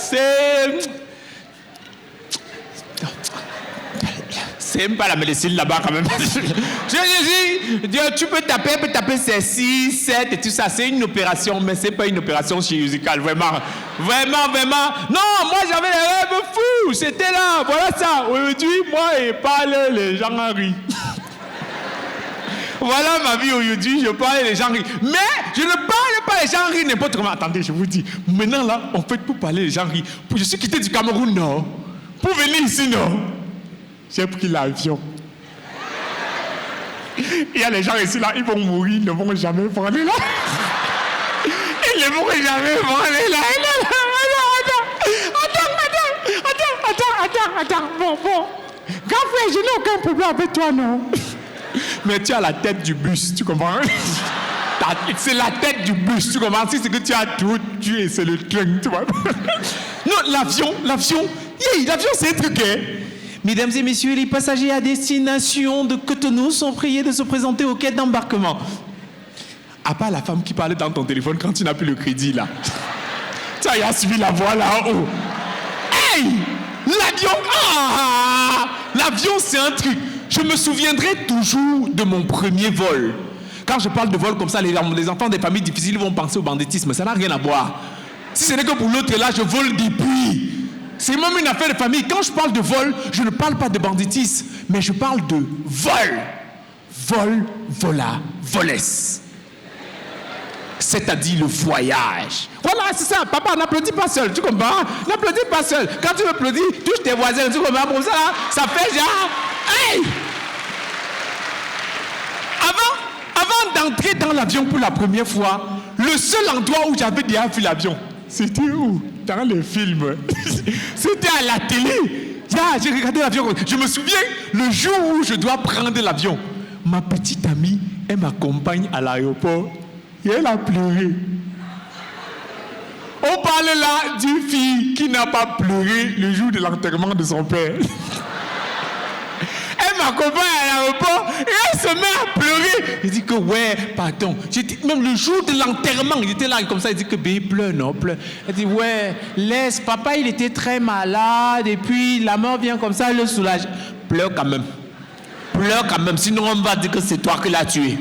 c'est même pas la médecine là-bas quand même. Je dis, tu peux taper c'est 6, 7 et tout ça. C'est une opération, mais c'est pas une opération chirurgicale, vraiment. Non, moi j'avais les rêves fous, c'était là, voilà ça. Aujourd'hui, moi, je parle les gens en rient. Voilà ma vie aujourd'hui, je parle les gens rient. Mais je ne parle pas les gens rient n'importe comment. Attendez, je vous dis, maintenant là, en fait, pour parler les gens rient, je suis quitté du Cameroun, non. Pour venir ici, non. J'ai pris l'avion. Il y a les gens ici là, ils vont mourir, ils ne vont jamais voler là. Ils ne vont jamais voler là. Attends. Bon. Grand frère, je n'ai aucun problème avec toi, non. Mais tu as la tête du bus, tu comprends? C'est la tête du bus, tu comprends? Si c'est que tu as tout tué, c'est le train, tu vois? Non, l'avion, c'est un truc, hein? Mesdames et messieurs, les passagers à destination de Cotonou sont priés de se présenter au quai d'embarquement. À part la femme qui parlait dans ton téléphone quand tu n'as plus le crédit, là. Tu as suivi la voix là-haut. Hey! L'avion! Ah! L'avion, c'est un truc. Je me souviendrai toujours de mon premier vol. Quand je parle de vol comme ça, les enfants des familles difficiles vont penser au banditisme. Ça n'a rien à voir. Si ce n'est que pour l'autre, là, je vole depuis. C'est même une affaire de famille. Quand je parle de vol, je ne parle pas de banditisme, mais je parle de vol. Vol, vola, volesse. C'est-à-dire le voyage. Voilà, c'est ça. Papa, n'applaudis pas seul, tu comprends? N'applaudis pas seul. Quand tu m'applaudis, touche tes voisins, tu comprends? Comme ça, là, ça fait genre... Hey! Avant d'entrer dans l'avion pour la première fois, Le seul endroit où j'avais déjà vu l'avion, c'était où? Dans les films. C'était à la télé. J'ai regardé l'avion. Je me souviens, le jour où je dois prendre l'avion, ma petite amie, elle m'accompagne à l'aéroport et elle a pleuré. On parle là d'une fille qui n'a pas pleuré le jour de l'enterrement de son père. Elle m'accompagne à l'aéroport et elle se met à pleurer. Je dis que ouais, pardon. Même le jour de l'enterrement, il était là comme ça. Il dit que bébé pleure, non, pleure. Elle dit ouais, laisse, papa il était très malade et puis la mort vient comme ça, elle le soulage. Pleure quand même. Pleure quand même, sinon on va dire que c'est toi qui l'as tué.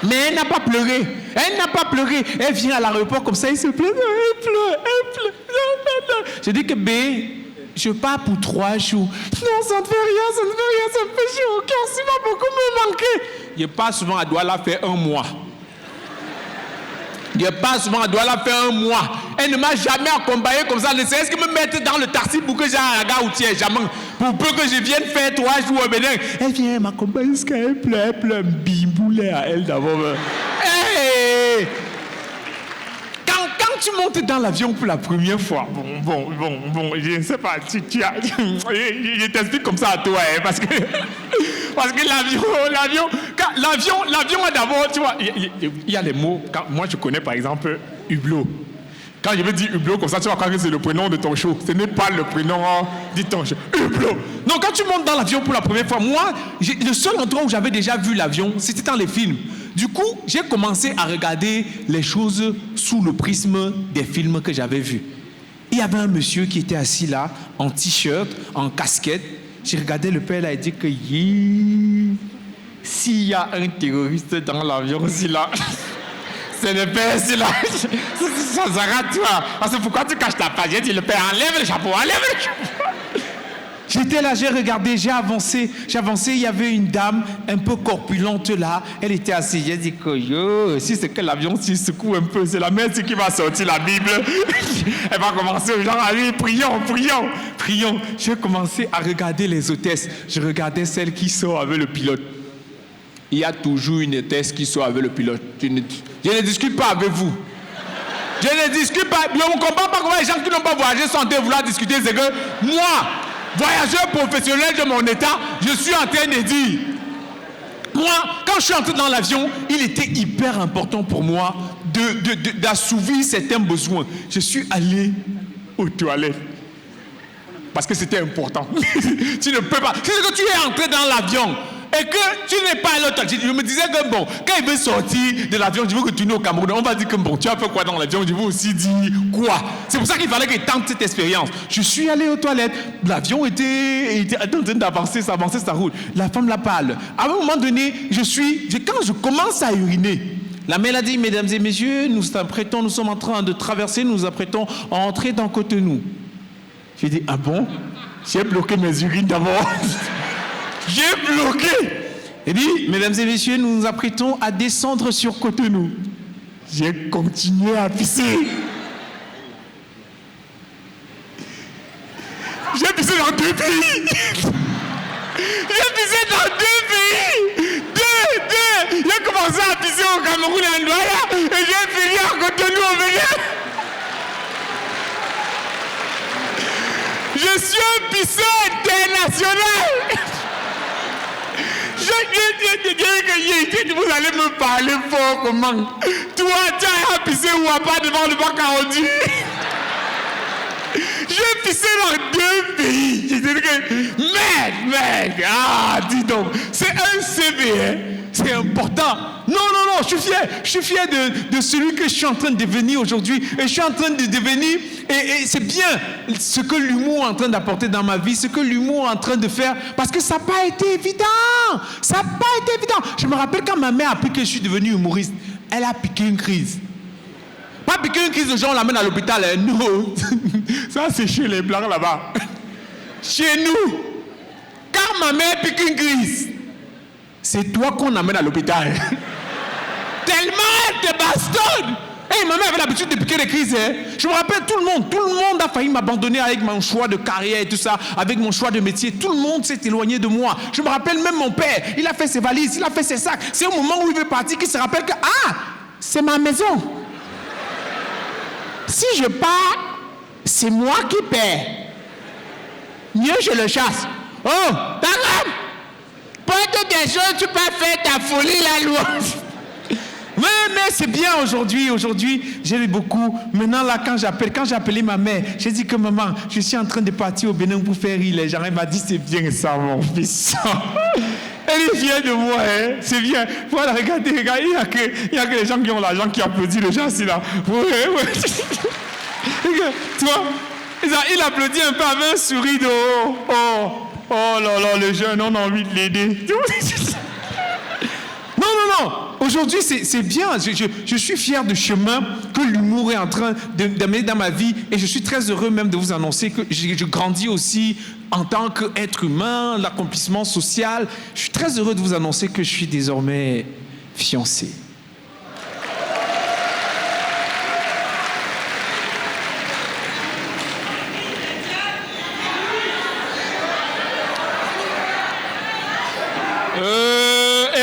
Mais elle n'a pas pleuré. Elle n'a pas pleuré. Elle vient à l'aéroport comme ça, elle se pleure. Elle pleure. Je dis que bébé, je pars pour 3 jours. Non, ça ne fait rien, ça me fait chier au cœur, ça va beaucoup me manquer. Je pars souvent à Douala faire 1 mois. Un mois. Elle ne m'a jamais accompagné comme ça. Ne serait-ce que me mettre dans le taxi pour que j'aille à la gare routière, jamais. Pour peu que je vienne faire 3 jours au Bénin. Elle vient m'accompagner jusqu'à elle pleure, bimboulé à elle d'abord. Hey! Quand tu montes dans l'avion pour la première fois, bon, je ne sais pas, je t'explique comme ça à toi, hein, parce que l'avion d'abord, tu vois, il y a les mots. Moi, je connais par exemple Hublot. Quand je veux dire Hublot, comme ça, tu vas croire que c'est le prénom de ton show. Ce n'est pas le prénom de ton show. Hublot. Non, quand tu montes dans l'avion pour la première fois, moi, le seul endroit où j'avais déjà vu l'avion, c'était dans les films. Du coup, j'ai commencé à regarder les choses sous le prisme des films que j'avais vus. Il y avait un monsieur qui était assis là, en t-shirt, en casquette. J'ai regardé le père là et dit que s'il y a un terroriste dans l'avion aussi là, c'est le père ici là. Ça sera toi. Parce que pourquoi tu caches ta page? J'ai dit le père, enlève le chapeau. J'étais là, j'ai regardé, j'ai avancé, il y avait une dame un peu corpulente là, elle était assise, j'ai dit que si c'est que l'avion s'y secoue un peu, c'est la mère qui va sortir la Bible, elle va commencer aux gens à lui, prions. J'ai commencé à regarder les hôtesses, je regardais celle qui sort avec le pilote. Il y a toujours une hôtesse qui sort avec le pilote. Je ne discute pas avec vous. Je ne discute pas, je ne comprends pas comment les gens qui n'ont pas voyagé sont en train de vouloir discuter, c'est que moi, voyageur professionnel de mon état, je suis en train de dire, moi, quand je suis entré dans l'avion, il était hyper important pour moi d'assouvir certains besoins. Je suis allé aux toilettes. Parce que c'était important. Tu ne peux pas. Si que tu es entré dans l'avion et que tu n'es pas allé au toilette, je me disais que bon, quand il veut sortir de l'avion, je veux retourner au Cameroun, on va dire que bon, tu as fait quoi dans l'avion? Je veux aussi dire quoi? C'est pour ça qu'il fallait que je tente cette expérience. Je suis allé aux toilettes, l'avion était en train d'avancer, ça roule. La femme la parle. À un moment donné, quand je commence à uriner, la mère a dit, mesdames et messieurs, nous sommes en train de traverser, nous apprêtons à entrer dans Cotonou. J'ai dit, ah bon? J'ai bloqué mes urines d'abord. J'ai bloqué. Et puis, mesdames et messieurs, nous nous apprêtons à descendre sur Cotonou. J'ai continué à pisser. J'ai pissé dans 2 pays. J'ai commencé à pisser au Cameroun et en Douala et j'ai fini à Cotonou au Bénin. Je suis un pisseur international. Vous allez me parler fort comment? Toi, tu as pissé ou pas devant le bac à ordi? J'ai pissé dans 2 pays. J'ai dit que, mec, dis donc, c'est un CV, hein? C'est important. Non, je suis fier de celui que je suis en train de devenir aujourd'hui. Et je suis en train de devenir, et c'est bien ce que l'humour est en train d'apporter dans ma vie, ce que l'humour est en train de faire, parce que ça n'a pas été évident. Je me rappelle quand ma mère a appris que je suis devenu humoriste, elle a piqué une crise. Pas piquer une crise de gens, on l'amène à l'hôpital. Non, ça c'est chez les Blancs là-bas. Chez nous, quand ma mère pique une crise, c'est toi qu'on amène à l'hôpital. Tellement elle te bastonne. Ma mère avait l'habitude de piquer des crises. Je me rappelle, tout le monde a failli m'abandonner avec mon choix de carrière et tout ça, avec mon choix de métier. Tout le monde s'est éloigné de moi. Je me rappelle même mon père, il a fait ses valises, il a fait ses sacs. C'est au moment où il veut partir qu'il se rappelle que, c'est ma maison. Si je pars, c'est moi qui paie. Mieux, je le chasse. Oh, d'accord. Pour toutes des choses, tu peux faire ta folie, la loi. Mais c'est bien aujourd'hui. Aujourd'hui, j'aime beaucoup. Maintenant, là, quand j'ai appelé ma mère, j'ai dit que maman, je suis en train de partir au Bénin pour faire rire les gens. Elle m'a dit, c'est bien ça, mon fils. Elle est fière de moi, hein. C'est bien. Voilà, regardez, il n'y a que les gens qui ont l'argent qui applaudissent les gens, là. Ouais. Tu vois, il applaudit un peu avec un sourire de oh là, les jeunes, on a envie de l'aider. Non. Aujourd'hui, c'est bien. Je suis fier du chemin que l'humour est en train d'amener dans ma vie. Et je suis très heureux même de vous annoncer que je grandis aussi en tant qu'être humain, l'accomplissement social. Je suis très heureux de vous annoncer que je suis désormais fiancé.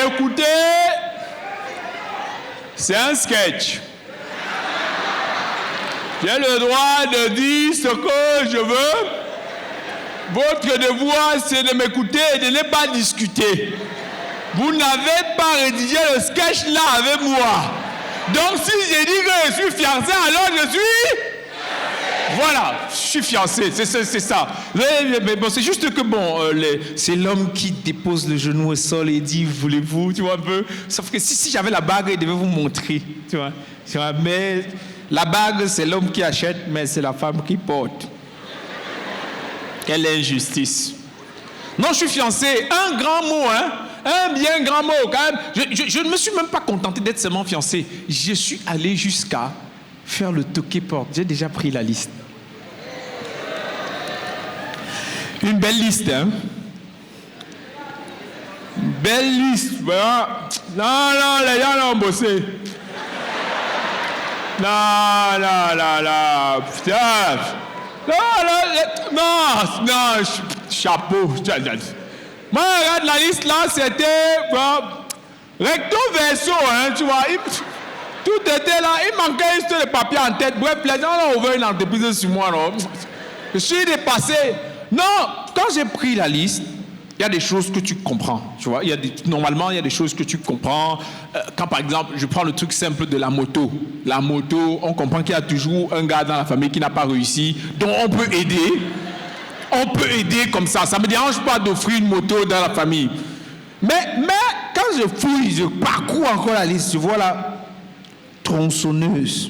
Écoutez, c'est un sketch. J'ai le droit de dire ce que je veux. Votre devoir, c'est de m'écouter et de ne pas discuter. Vous n'avez pas rédigé le sketch là avec moi. Donc si j'ai dit que je suis fiancé, alors je suis... Voilà, je suis fiancé, c'est ça. Mais bon, c'est juste que c'est l'homme qui dépose le genou au sol et dit, voulez-vous, tu vois un peu. Sauf que si j'avais la bague, il devait vous montrer, tu vois. Mais la bague, c'est l'homme qui achète, mais c'est la femme qui porte. Quelle injustice. Non, je suis fiancé, un grand mot, hein. Un bien grand mot, quand même. Je ne me suis même pas contenté d'être seulement fiancé. Je suis allé jusqu'à faire le toqué-porte. J'ai déjà pris la liste. Une belle liste, hein? Une belle liste. Voilà. Non, les gens l'ont bossé. Non, putain. Non, chapeau. Moi, regarde la liste là, c'était recto verso, hein, tu vois. Tout était là, il manquait juste le papier en tête. Bref, les gens ont ouvert une entreprise sur moi. Non? Je suis dépassé. Non, quand j'ai pris la liste, il y a des choses que tu comprends. Tu vois? Normalement, il y a des choses que tu comprends. Quand, par exemple, je prends le truc simple de la moto. La moto, on comprend qu'il y a toujours un gars dans la famille qui n'a pas réussi. Donc, on peut aider. On peut aider comme ça. Ça ne me dérange pas d'offrir une moto dans la famille. Mais quand je fouille, je parcours encore la liste, je vois là. Tronçonneuse.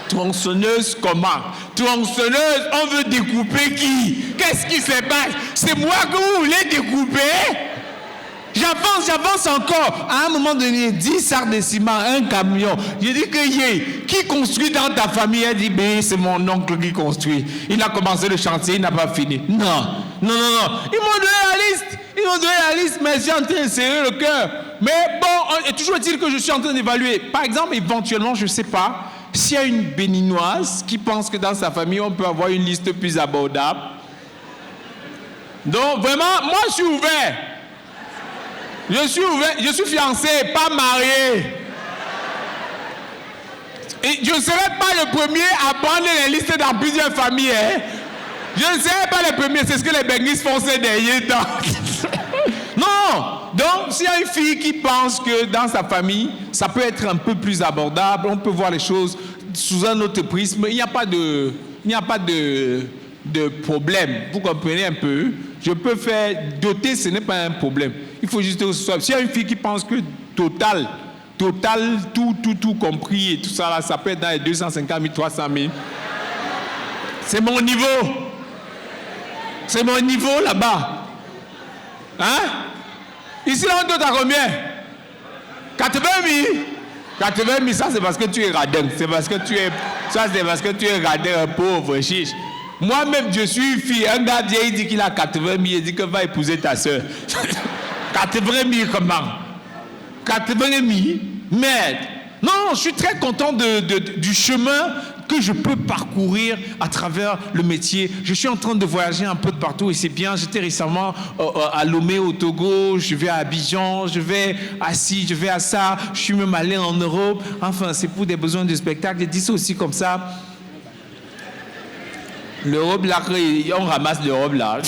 Tronçonneuse comment? Tronçonneuse, on veut découper qui? Qu'est-ce qui se passe? C'est moi que vous voulez découper? J'avance encore. À un moment donné, 10 sacs de ciment, un camion. J'ai dit que qui construit dans ta famille? Elle dit, c'est mon oncle qui construit. Il a commencé le chantier, il n'a pas fini. Non. Ils m'ont donné la liste, mais je suis en train de serrer le cœur. Mais bon, toujours est-il que je suis en train d'évaluer. Par exemple, éventuellement, je ne sais pas, s'il y a une béninoise qui pense que dans sa famille, on peut avoir une liste plus abordable. Donc, vraiment, moi, je suis ouvert. Je suis fiancé, pas marié. Et je ne serai pas le premier à prendre les listes dans plusieurs familles. Hein? Je ne serai pas le premier, c'est ce que les Benguis font ces derniers temps. Non! Donc, s'il y a une fille qui pense que dans sa famille, ça peut être un peu plus abordable, on peut voir les choses sous un autre prisme, il n'y a pas de problème. Vous comprenez un peu? Je peux faire doter, ce n'est pas un problème. Il faut juste que ce soit. S'il y a une fille qui pense que total, tout compris et tout ça, là, ça peut être dans les 250 000, 300 000. C'est mon niveau. C'est mon niveau là-bas. Hein? Ici, là, on doit à combien? 80 000. 80 000, ça, c'est parce que tu es radin. C'est parce que tu es radin, pauvre, chiche. Moi-même, je suis une fille. Un gars vient, il dit qu'il a 80 000. Il dit qu'il va épouser ta soeur. 80 000, comment? 80 000? Merde. Non, je suis très content du chemin que je peux parcourir à travers le métier. Je suis en train de voyager un peu de partout et c'est bien. J'étais récemment à Lomé au Togo, je vais à Abidjan, je vais à ci, je vais à ça. Je suis même allé en Europe. Enfin, c'est pour des besoins de spectacle. Je dis ça aussi comme ça. L'Europe, là, on ramasse l'Europe, là.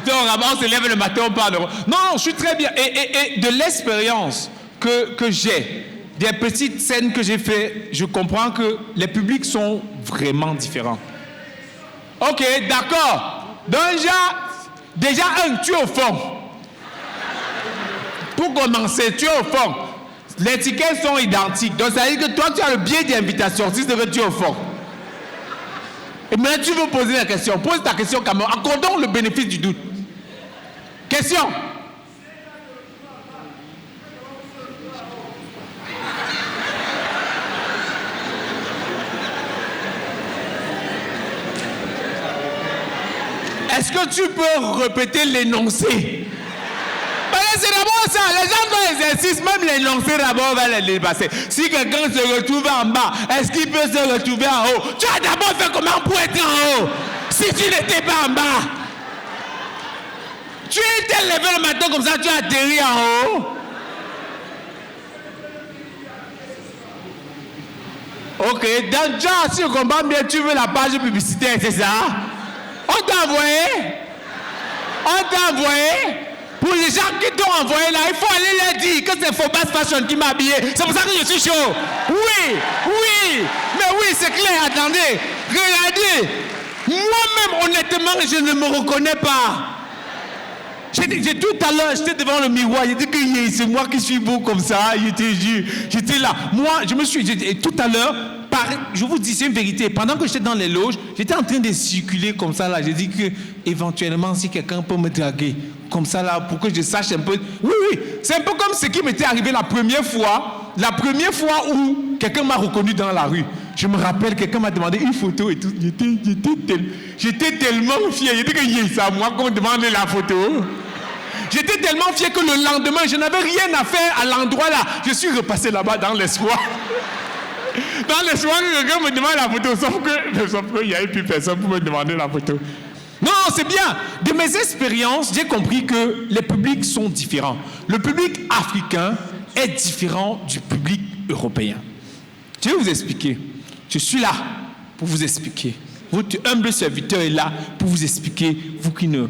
On se lève le matin, on parle d'Europe. Non, je suis très bien. Et de l'expérience que j'ai, des petites scènes que j'ai faites, je comprends que les publics sont vraiment différents. Ok, d'accord. Déjà, tu es au fond. Pour commencer, tu es au fond. Les tickets sont identiques. Donc, ça veut dire que toi, tu as le billet d'invitation, si c'est que tu es au fond. Et maintenant, tu veux poser la question. Pose ta question quand même. Accordons le bénéfice du doute. Question. Est-ce que tu peux répéter l'énoncé? C'est d'abord ça. Les gens font l'exercice, même l'énoncé d'abord va les dépasser. Si quelqu'un se retrouve en bas, est-ce qu'il peut se retrouver en haut? Tu as d'abord fait comment pour être en haut? Si tu n'étais pas en bas. Tu étais levé le matin comme ça, tu as atterri en haut. Ok, donc si je comprends bien, tu veux la page publicitaire, c'est ça? On t'a envoyé? Pour les gens qui t'ont envoyé là, il faut aller leur dire que c'est Phobas Fashion qui m'a habillé. C'est pour ça que je suis chaud. Oui. Mais oui, c'est clair, attendez. Regardez. Moi-même, honnêtement, je ne me reconnais pas. Tout à l'heure, j'étais devant le miroir. J'ai dit que c'est moi qui suis beau comme ça. J'étais là. Moi, tout à l'heure, je vous dis, c'est une vérité. Pendant que j'étais dans les loges, j'étais en train de circuler comme ça là. J'ai dit que éventuellement, si quelqu'un peut me draguer comme ça là, pour que je sache un peu. Oui. C'est un peu comme ce qui m'était arrivé la première fois où quelqu'un m'a reconnu dans la rue. Je me rappelle, quelqu'un m'a demandé une photo et tout. J'étais tellement fier. J'étais que c'est à moi qu'on me demande la photo. J'étais tellement fier que le lendemain, je n'avais rien à faire à l'endroit là. Je suis repassé là-bas dans l'espoir. Dans l'espoir que quelqu'un me demande la photo, sauf qu'il n'y avait plus personne pour me demander la photo. Non, c'est bien. De mes expériences, j'ai compris que les publics sont différents. Le public africain est différent du public européen. Je vais vous expliquer. Je suis là pour vous expliquer. Votre humble serviteur est là pour vous expliquer. Vous qui ne...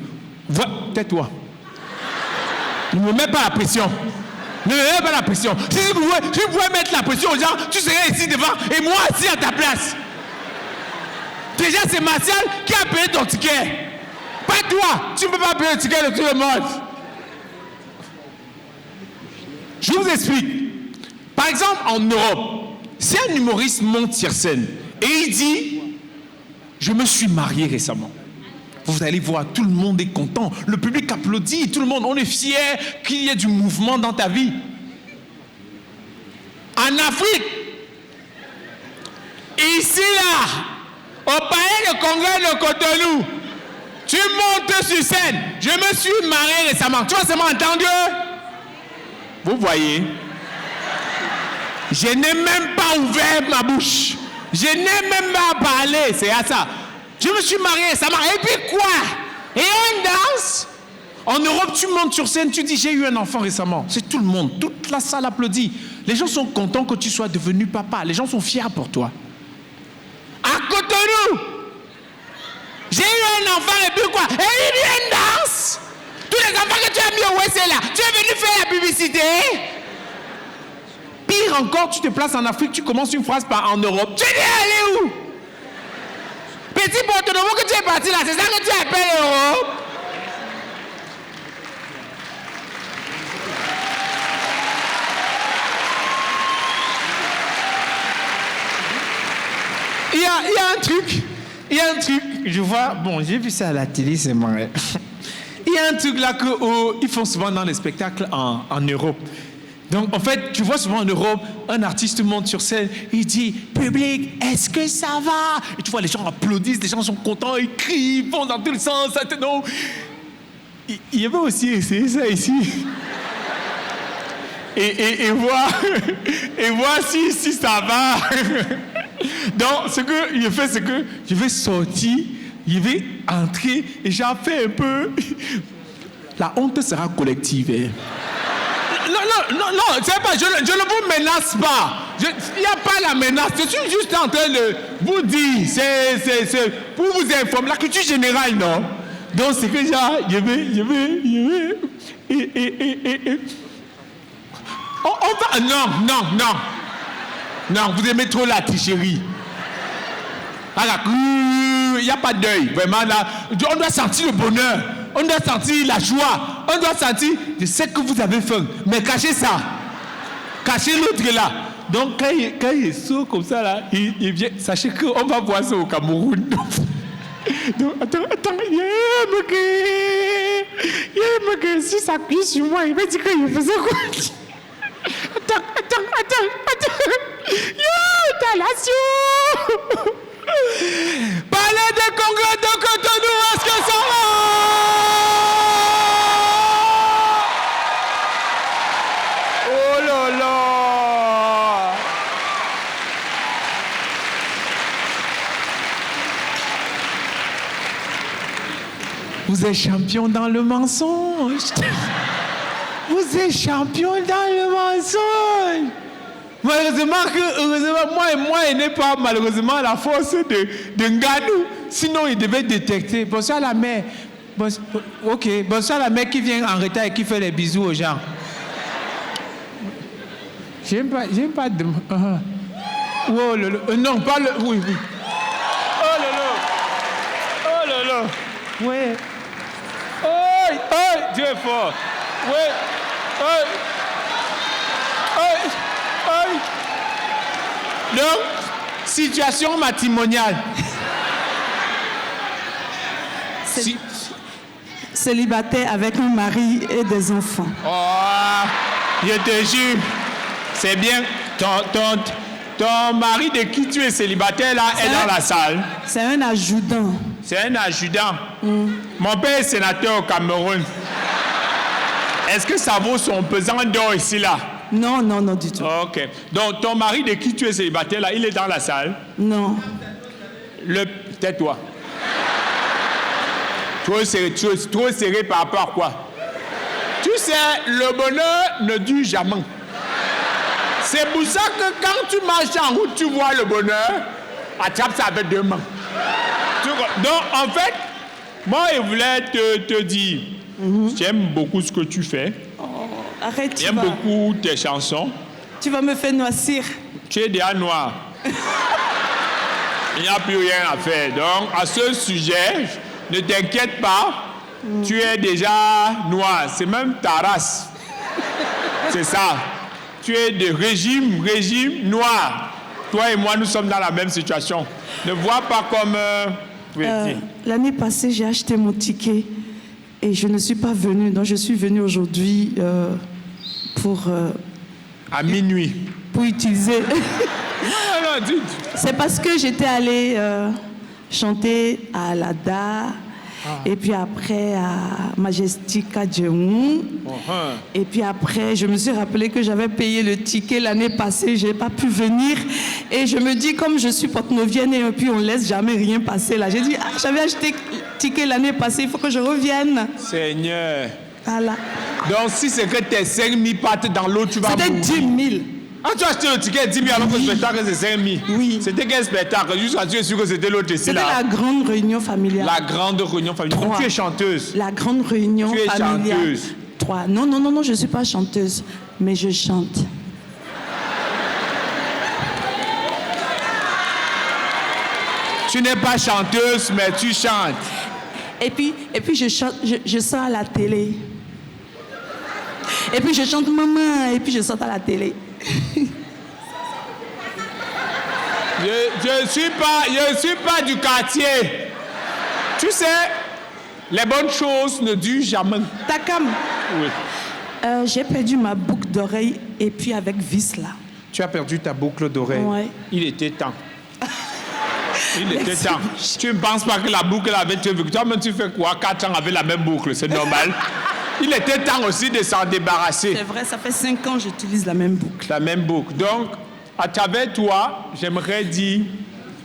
Tais-toi. Ne me mets pas la pression. Ne me mets pas la pression. Si vous pouvez mettre la pression aux gens, tu serais ici devant et moi assis à ta place. Déjà, c'est Martial qui a payé ton ticket. Pas toi. Tu ne peux pas payer le ticket de tout le monde. Je vous explique. Par exemple, en Europe, si un humoriste monte sur scène et il dit « Je me suis marié récemment », vous allez voir, tout le monde est content. Le public applaudit, tout le monde, on est fier qu'il y ait du mouvement dans ta vie. En Afrique, ici là, au palais de congrès de Cotonou, tu montes sur scène. Je me suis marié récemment. Tu vois, c'est moi entendu. Vous voyez, je n'ai même pas ouvert ma bouche. Je n'ai même pas parlé. C'est à ça. Je me suis marié récemment. Et puis quoi? Et on danse. En Europe, tu montes sur scène, tu dis j'ai eu un enfant récemment. C'est tout le monde. Toute la salle applaudit. Les gens sont contents que tu sois devenu papa. Les gens sont fiers pour toi. À Cotonou, j'ai eu un enfant et puis quoi? Et il vient une danse. Tous les enfants que tu as mis au WC là, tu es venu faire la publicité. Pire encore, tu te places en Afrique, tu commences une phrase par en Europe. Tu dis aller où? Petit Porto Novo que tu es parti là, c'est ça que tu appelles l'Europe? Il y a un truc, je vois, bon, j'ai vu ça à la télé, c'est marrant. Il y a un truc là qu'ils font souvent dans les spectacles en Europe. Donc, en fait, tu vois souvent en Europe, un artiste monte sur scène, il dit « Public, est-ce que ça va ?» Et tu vois, les gens applaudissent, les gens sont contents, ils crient, ils vont dans tous les sens. Non. Il y avait aussi essayé ça ici. Et voir si ça va. Donc, ce que je fais, c'est que je vais sortir, je vais entrer et j'en fais un peu. La honte sera collective. Hein. Non, c'est pas, je ne vous menace pas. Il n'y a pas la menace. Je suis juste en train de vous dire, c'est pour vous informer, la culture générale, non? Donc, c'est que je vais. On va. Non, vous aimez trop la tricherie. Il n'y a pas d'œil. Vraiment, là, on doit sentir le bonheur. On doit sentir la joie. On doit sentir, je sais que vous avez faim, mais cachez ça. Cachez l'autre là. Donc, quand il est sourd comme ça, là, il vient. Sachez qu'on va voir ça au Cameroun. Donc, attends. Si ça appuie sur moi, il va dire qu'il faisait quoi? Attends. Yo, Talasio! Palais de Congrès de Cotonou, est-ce que ça va? Oh là là! Vous êtes champion dans le mensonge. Vous êtes champion dans le mensonge. Heureusement, moi, il n'est pas malheureusement la force de Ngadou. Sinon, il devait détecter. Bonsoir la mère. Bonsoir la mère qui vient en retard et qui fait les bisous aux gens. J'aime pas de... Oh là là. Non, pas le... Oui. Oh là là. Ouais. Oh, Dieu est fort. Ouais. Donc, situation matrimoniale. Célibataire avec un mari et des enfants. Oh, je te jure, c'est bien. Ton mari de qui tu es célibataire là est dans la salle. C'est un adjudant. C'est un adjudant. Mon père est sénateur au Cameroun. Est-ce que ça vaut son pesant d'or ici là? Non, du tout. Ok. Donc, ton mari de qui tu es célibataire, là, il est dans la salle? Non. Tais-toi. Trop serré par rapport à quoi? Tu sais, le bonheur ne dure jamais. C'est pour ça que quand tu marches en route, tu vois le bonheur, attrape ça avec 2 mains. Donc, en fait, moi, je voulais te dire, j'aime beaucoup ce que tu fais. Arrête, j'aime beaucoup tes chansons. Tu vas me faire noircir. Tu es déjà noir. Il n'y a plus rien à faire. Donc, à ce sujet, ne t'inquiète pas. Tu es déjà noir. C'est même ta race. C'est ça. Tu es de régime noir. Toi et moi, nous sommes dans la même situation. Ne vois pas comme... L'année passée, j'ai acheté mon ticket. Et je ne suis pas venue, donc je suis venue aujourd'hui pour... à minuit. Pour utiliser... Non, dites. C'est parce que j'étais allée chanter à Alada, et puis après à Majestica Djemoun. Et puis après, je me suis rappelé que j'avais payé le ticket l'année passée, je n'ai pas pu venir. Et je me dis, comme je suis porte-novienne et puis on ne laisse jamais rien passer là. J'ai dit, j'avais acheté le ticket l'année passée, il faut que je revienne. Seigneur. Voilà. Donc si c'est que tes 5 000 partent dans l'eau, tu vas mourir. C'était 10 000. Ah, tu as acheté le ticket 10 000 alors que le spectacle c'est 5 000. Oui. C'était quel spectacle? Juste à dire sûr que c'était l'autre ici là. C'était la grande réunion familiale. La grande réunion familiale. Donc, tu es chanteuse. La grande réunion familiale. Tu es chanteuse. 3. Non, je ne suis pas chanteuse, mais je chante. Tu n'es pas chanteuse, mais tu chantes. Et puis je chante, je sors à la télé. Et puis je chante maman, et puis je sors à la télé. Je suis pas du quartier. Tu sais, les bonnes choses ne durent jamais. Takam. Oui. J'ai perdu ma boucle d'oreille et puis avec vis là. Tu as perdu ta boucle d'oreille. Ouais. Il était temps. Il était temps. Tu ne penses pas que la boucle avait été vue. Toi-même, tu fais quoi? 4 ans avec la même boucle, c'est normal. Il était temps aussi de s'en débarrasser. C'est vrai, ça fait 5 ans que j'utilise la même boucle. La même boucle. Donc, à travers toi, j'aimerais dire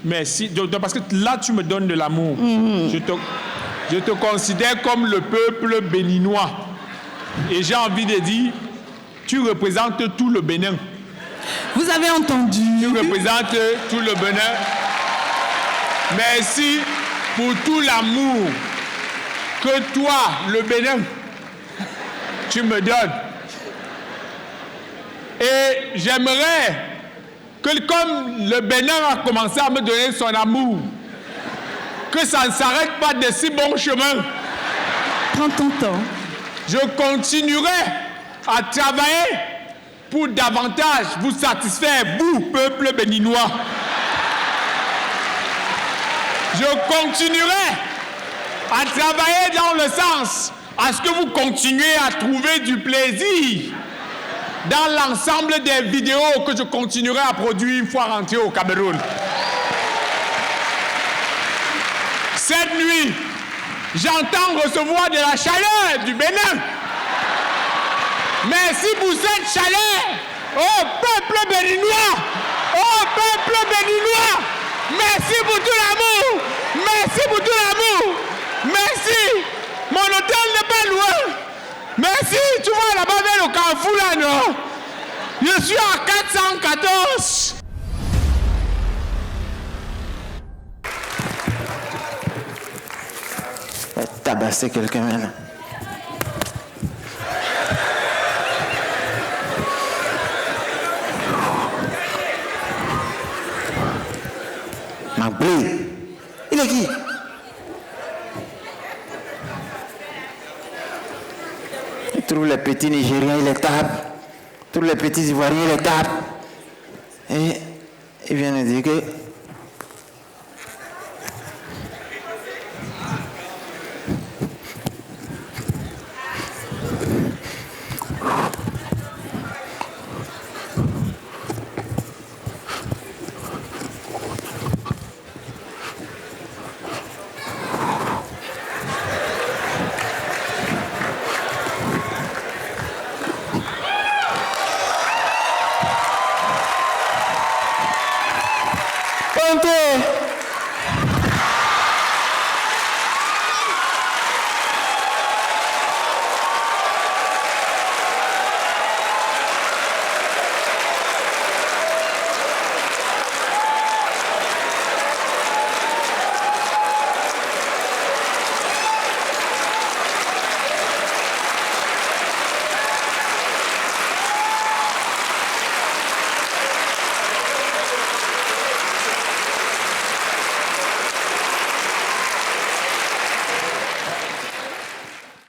merci. Parce que là, tu me donnes de l'amour. Je te considère comme le peuple béninois. Et j'ai envie de dire, tu représentes tout le Bénin. Vous avez entendu. Tu représentes tout le Bénin. Merci pour tout l'amour que toi, le Bénin, tu me donnes. Et j'aimerais que comme le Bénin a commencé à me donner son amour, que ça ne s'arrête pas de si bon chemin. Prends ton temps. Je continuerai à travailler pour davantage vous satisfaire, vous, peuple béninois. Je continuerai à travailler dans le sens à ce que vous continuez à trouver du plaisir dans l'ensemble des vidéos que je continuerai à produire une fois rentré au Cameroun. Cette nuit, j'entends recevoir de la chaleur du Bénin. Merci pour cette chaleur, oh peuple béninois, oh peuple béninois. Merci pour tout l'amour, merci pour tout l'amour, merci. Mon hôtel n'est pas loin. Merci, tu vois là-bas vers le Carrefour là, non? Je suis à 414. Tabasser quelqu'un maintenant. Ma blé. Il est qui? Il trouve les petits Nigériens, il les tape. Tous les petits Ivoiriens, il les tape. Et il vient de dire que Ponte!